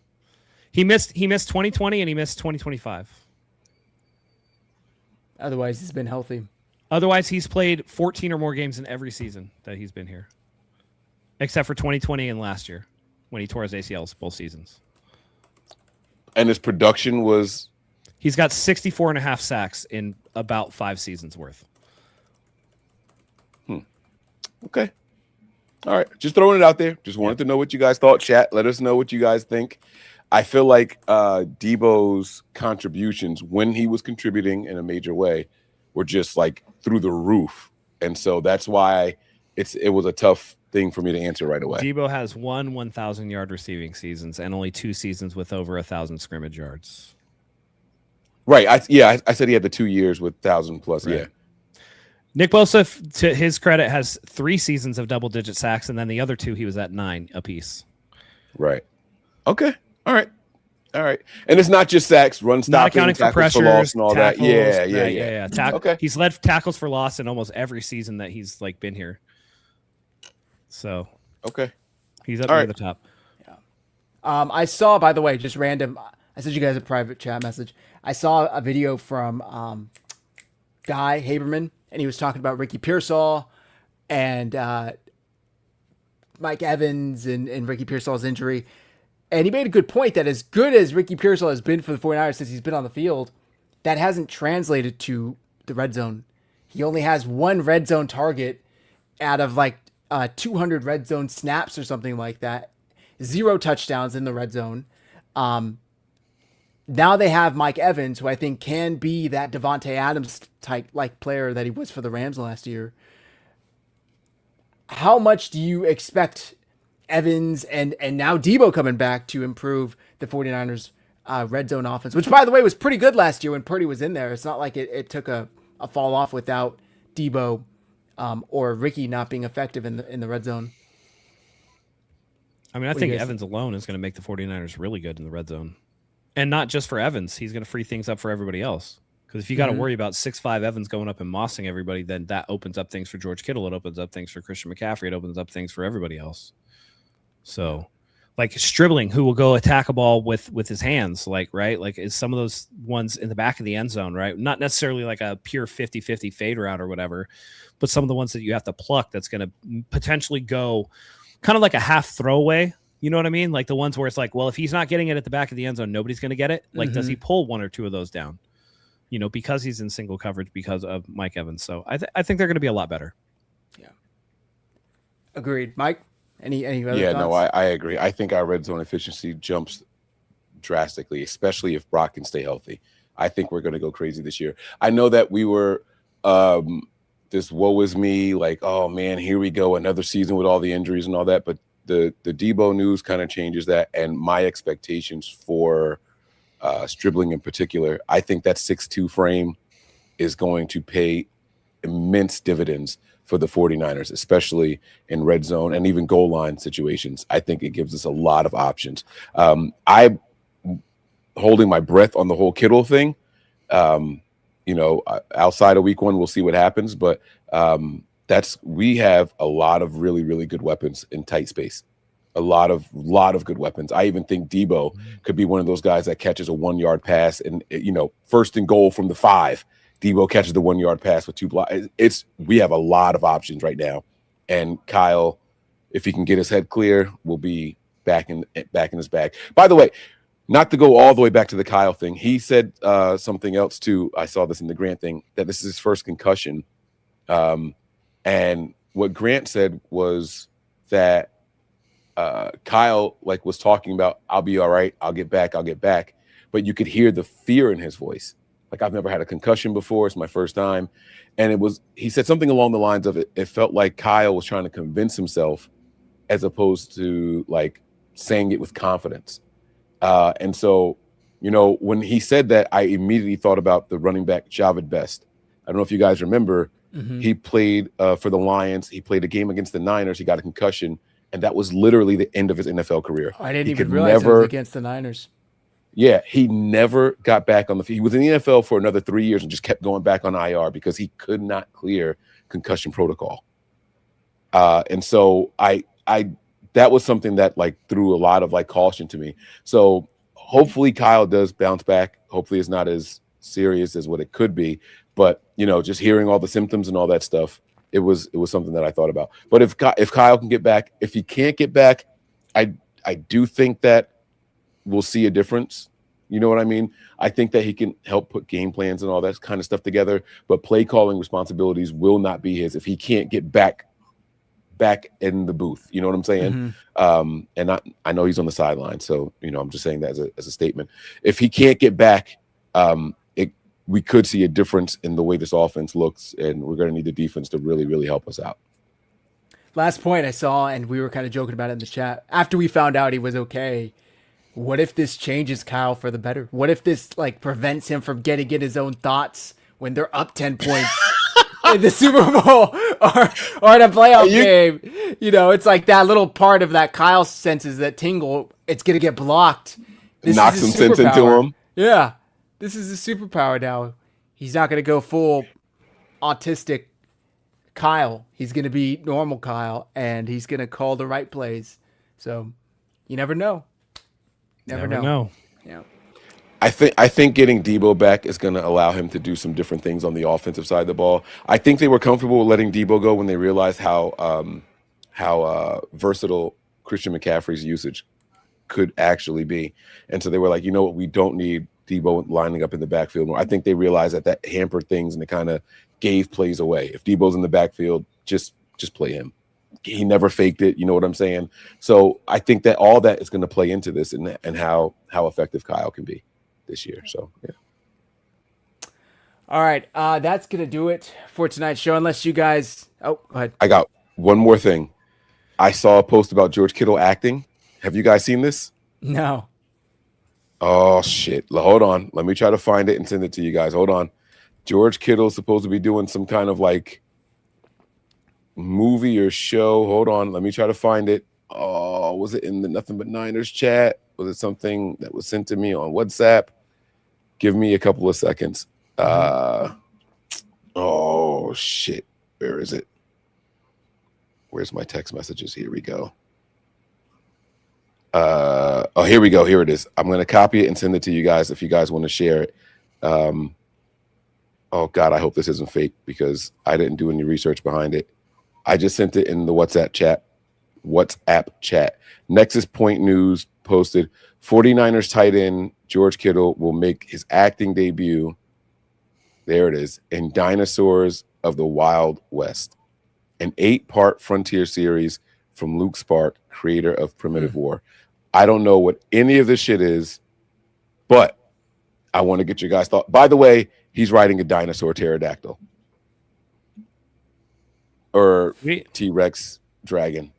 He missed 2020 and he missed 2025. Otherwise, he's been healthy. Otherwise, he's played 14 or more games in every season that he's been here. Except for 2020 and last year when he tore his ACLs both seasons. And his production was? He's got 64.5 sacks in about 5 seasons worth. Okay. All right. Just throwing it out there. Just wanted to know what you guys thought. Chat, let us know what you guys think. I feel like Debo's contributions when he was contributing in a major way were just like through the roof. And so that's why it was a tough thing for me to answer right away. Debo has 1,000-yard receiving seasons and only 2 seasons with over 1,000 scrimmage yards. Right. I said he had the 2 years with 1,000 plus. Right. Yeah. Nick Bosa, to his credit, has 3 seasons of double-digit sacks, and then the other 2 he was at 9 apiece. Right. Okay. All right. And it's not just sacks, run stopping, not accounting for pressures, for loss, and all tackles, that. Yeah. Okay. He's led tackles for loss in almost every season that he's been here. So okay, he's up near the top. Yeah. I saw, by the way, just random. I sent you guys a private chat message. I saw a video from Guy Haberman. And he was talking about Ricky Pearsall and Mike Evans and Ricky Pearsall's injury. And he made a good point that as good as Ricky Pearsall has been for the 49ers since he's been on the field, that hasn't translated to the red zone. He only has 1 red zone target out of 200 red zone snaps or something like that. 0 touchdowns in the red zone. Now they have Mike Evans, who I think can be that Devontae Adams type player that he was for the Rams last year. How much do you expect Evans and now Debo coming back to improve the 49ers red zone offense, which, by the way, was pretty good last year when Purdy was in there. It's not like it took a fall off without Debo or Ricky not being effective in the red zone. I mean, I think Evans alone is going to make the 49ers really good in the red zone. And not just for Evans. He's going to free things up for everybody else. Because if you got to worry about 6'5" Evans going up and mossing everybody, then that opens up things for George Kittle. It opens up things for Christian McCaffrey. It opens up things for everybody else. So, Stribling, who will go attack a ball with his hands, right? Is some of those ones in the back of the end zone, right? Not necessarily like a pure 50-50 fade route or whatever, but some of the ones that you have to pluck that's going to potentially go kind of like a half throwaway. You know what I mean? Like the ones where it's like, well, if he's not getting it at the back of the end zone, nobody's going to get it. Does he pull 1 or 2 of those down? Because he's in single coverage because of Mike Evans. So I think they're going to be a lot better. Yeah. Agreed. Mike, any other thoughts? No, I agree. I think our red zone efficiency jumps drastically, especially if Brock can stay healthy. I think we're going to go crazy this year. I know that we were this woe is me, like, oh man, here we go, another season with all the injuries and all that. But the Debo news kind of changes that, and my expectations for Stribling in particular, I think that 6'2" frame is going to pay immense dividends for the 49ers, especially in red zone and even goal line situations. I think it gives us a lot of options. I'm holding my breath on the whole Kittle thing. Outside of week one, we'll see what happens. But we have a lot of really, really good weapons in tight space. A lot of good weapons. I even think Debo could be one of those guys that catches a 1 yard pass and, first and goal from the 5. Debo catches the 1 yard pass with 2 blocks. We have a lot of options right now. And Kyle, if he can get his head clear, will be back in his bag. By the way, not to go all the way back to the Kyle thing, he said something else too. I saw this in the Grant thing, that this is his first concussion. And what Grant said was that Kyle was talking about, I'll be all right, I'll get back. But you could hear the fear in his voice. I've never had a concussion before. It's my first time. And he said something along the lines of it felt like Kyle was trying to convince himself as opposed to saying it with confidence. And so, when he said that, I immediately thought about the running back Javid Best. I don't know if you guys remember, he played for the Lions. He played a game against the Niners. He got a concussion, and that was literally the end of his NFL career. I didn't even realize it was against the Niners. Yeah, he never got back on the field. He was in the NFL for another 3 years and just kept going back on IR because he could not clear concussion protocol. And so that was something that threw a lot of caution to me. So hopefully Kyle does bounce back. Hopefully it's not as serious as what it could be. But just hearing all the symptoms and all that stuff, it was something that I thought about. But if Kyle can get back, if he can't get back, I do think that we'll see a difference. You know what I mean? I think that he can help put game plans and all that kind of stuff together. But play calling responsibilities will not be his if he can't get back in the booth. You know what I'm saying? And I know he's on the sideline, so I'm just saying that as a statement. If he can't get back, we could see a difference in the way this offense looks, and we're going to need the defense to really, really help us out. Last point I saw, and we were kind of joking about it in the chat, after we found out he was okay, what if this changes Kyle for the better? What if this prevents him from getting in his own thoughts when they're up 10 points in the Super Bowl or in a playoff game? It's that little part of that Kyle senses that tingle. It's going to get blocked. This Knock some sense into him. Yeah. This is a superpower now. He's not going to go full autistic Kyle. He's going to be normal Kyle, and he's going to call the right plays. So you never know. Never know. Yeah. I think getting Debo back is going to allow him to do some different things on the offensive side of the ball. I think they were comfortable with letting Debo go when they realized how versatile Christian McCaffrey's usage could actually be. And so they were like, you know what, we don't need Debo lining up in the backfield more. I think they realized that hampered things and it kind of gave plays away. If Debo's in the backfield, just play him. He never faked it. You know what I'm saying? So I think that all that is going to play into this and how effective Kyle can be this year. So, yeah. All right. That's going to do it for tonight's show. Unless you guys... Oh, go ahead. I got one more thing. I saw a post about George Kittle acting. Have you guys seen this? No. Oh, shit. Hold on. Let me try to find it and send it to you guys. Hold on. George Kittle is supposed to be doing some kind of movie or show. Hold on. Let me try to find it. Oh, was it in the Nothing But Niners chat? Was it something that was sent to me on WhatsApp? Give me a couple of seconds. Oh, shit. Where is it? Where's my text messages? Here we go. Here we go. Here it is. I'm going to copy it and send it to you guys if you guys want to share it. Oh, God, I hope this isn't fake because I didn't do any research behind it. I just sent it in the WhatsApp chat. Nexus Point News posted 49ers tight end George Kittle will make his acting debut. There it is. In Dinosaurs of the Wild West, an 8-part Frontier series from Luke Spark, creator of Primitive War. I don't know what any of this shit is, but I want to get your guys' thought. By the way, he's riding a dinosaur pterodactyl or T-Rex dragon.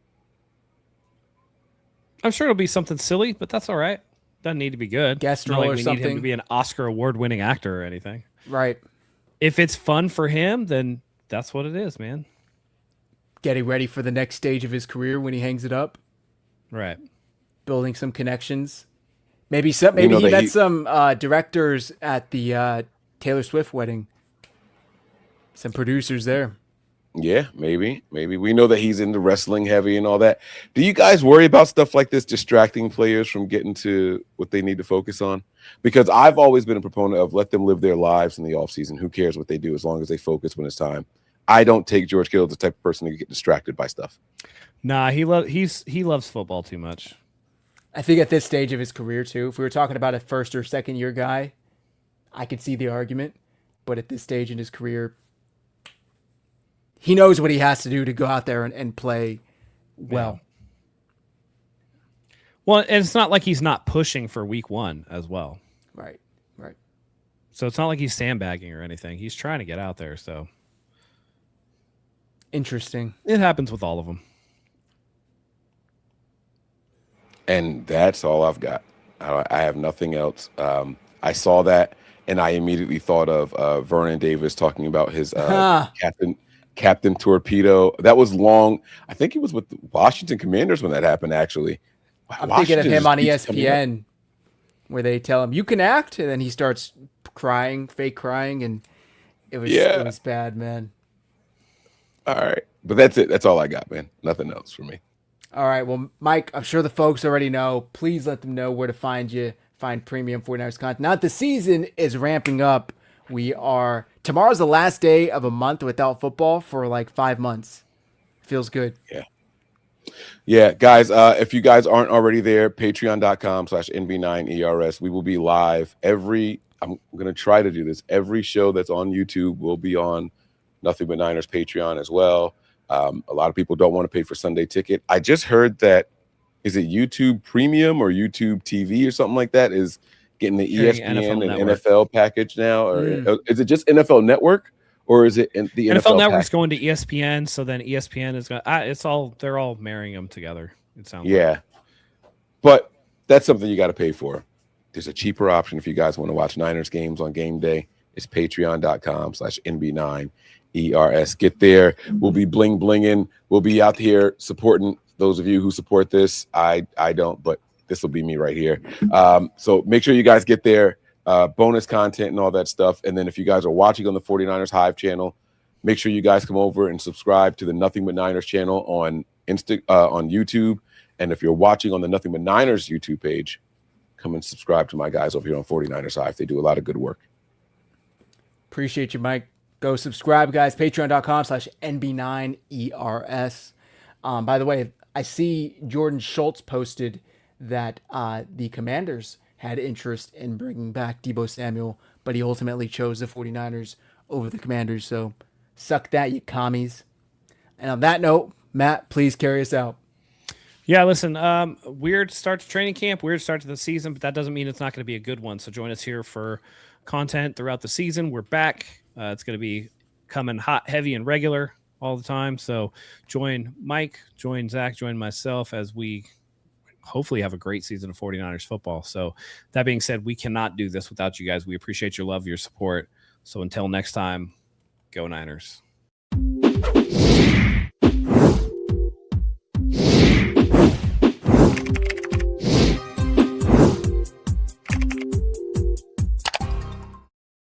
I'm sure it'll be something silly, but that's all right. Doesn't need to be good. Guest Not role like or we something. need him to be an Oscar award-winning actor or anything. Right. If it's fun for him, then that's what it is, man. getting ready for the next stage of his career when he hangs it up, Right. building some connections. Maybe he met some directors at the Taylor Swift wedding. Some producers there. Yeah, maybe. We know that he's into wrestling heavy and all that. Do you guys worry about stuff like this distracting players from getting to what they need to focus on? Because I've always been a proponent of let them live their lives in the offseason. Who cares what they do as long as they focus when it's time? I don't take George Kittle as the type of person to get distracted by stuff. Nah, he loves football too much. I think at this stage of his career too, if we were talking about a first or second year guy, I could see the argument. But at this stage in his career, he knows what he has to do to go out there and play well. Yeah. Well, and it's not like he's not pushing for week 1 as well. Right. So it's not like he's sandbagging or anything. He's trying to get out there. So interesting. It happens with all of them. And that's all I've got. I have nothing else. I saw that, and I immediately thought of Vernon Davis talking about his Captain Torpedo. That was long. I think he was with the Washington Commanders when that happened, actually. I'm thinking of him on ESPN where they tell him, you can act, and then he starts crying, fake crying, and it was bad, man. All right. But that's it. That's all I got, man. Nothing else for me. All right. Well, Mike, I'm sure the folks already know. Please let them know where to find you, find premium 49ers content. Now that the season is ramping up, tomorrow's the last day of a month without football for like 5 months. Feels good. Yeah, guys, if you guys aren't already there, patreon.com/NB9ERS. We will be live I'm going to try to do this. Every show that's on YouTube will be on Nothing But Niners Patreon as well. A lot of people don't want to pay for Sunday ticket. I just heard that, is it YouTube Premium or YouTube TV or something like that, is getting the ESPN and NFL package now? Or is it just NFL Network, or is it the NFL Network's package? going to ESPN, so then ESPN is going to they're all marrying them together, it sounds like. But that's something you got to pay for. There's a cheaper option if you guys want to watch Niners games on game day. It's patreon.com/NB9ERS. Get there. We'll be bling blinging. We'll be out here supporting those of you who support this. I don't, but this will be me right here. So make sure you guys get there. Bonus content and all that stuff. And then if you guys are watching on the 49ers Hive channel, make sure you guys come over and subscribe to the Nothing But Niners channel on YouTube. And if you're watching on the Nothing But Niners YouTube page, come and subscribe to my guys over here on 49ers Hive. They do a lot of good work. Appreciate you, Mike. Go subscribe, guys. Patreon.com/NB9ERS. By the way, I see Jordan Schultz posted that the Commanders had interest in bringing back Deebo Samuel, but he ultimately chose the 49ers over the Commanders. So suck that, you commies. And on that note, Matt, please carry us out. Yeah, listen, weird start to training camp, weird start to the season, but that doesn't mean it's not going to be a good one. So join us here for content throughout the season. We're back. It's going to be coming hot, heavy, and regular all the time. So join Mike, join Zach, join myself as we hopefully have a great season of 49ers football. So that being said, we cannot do this without you guys. We appreciate your love, your support. So until next time, go Niners.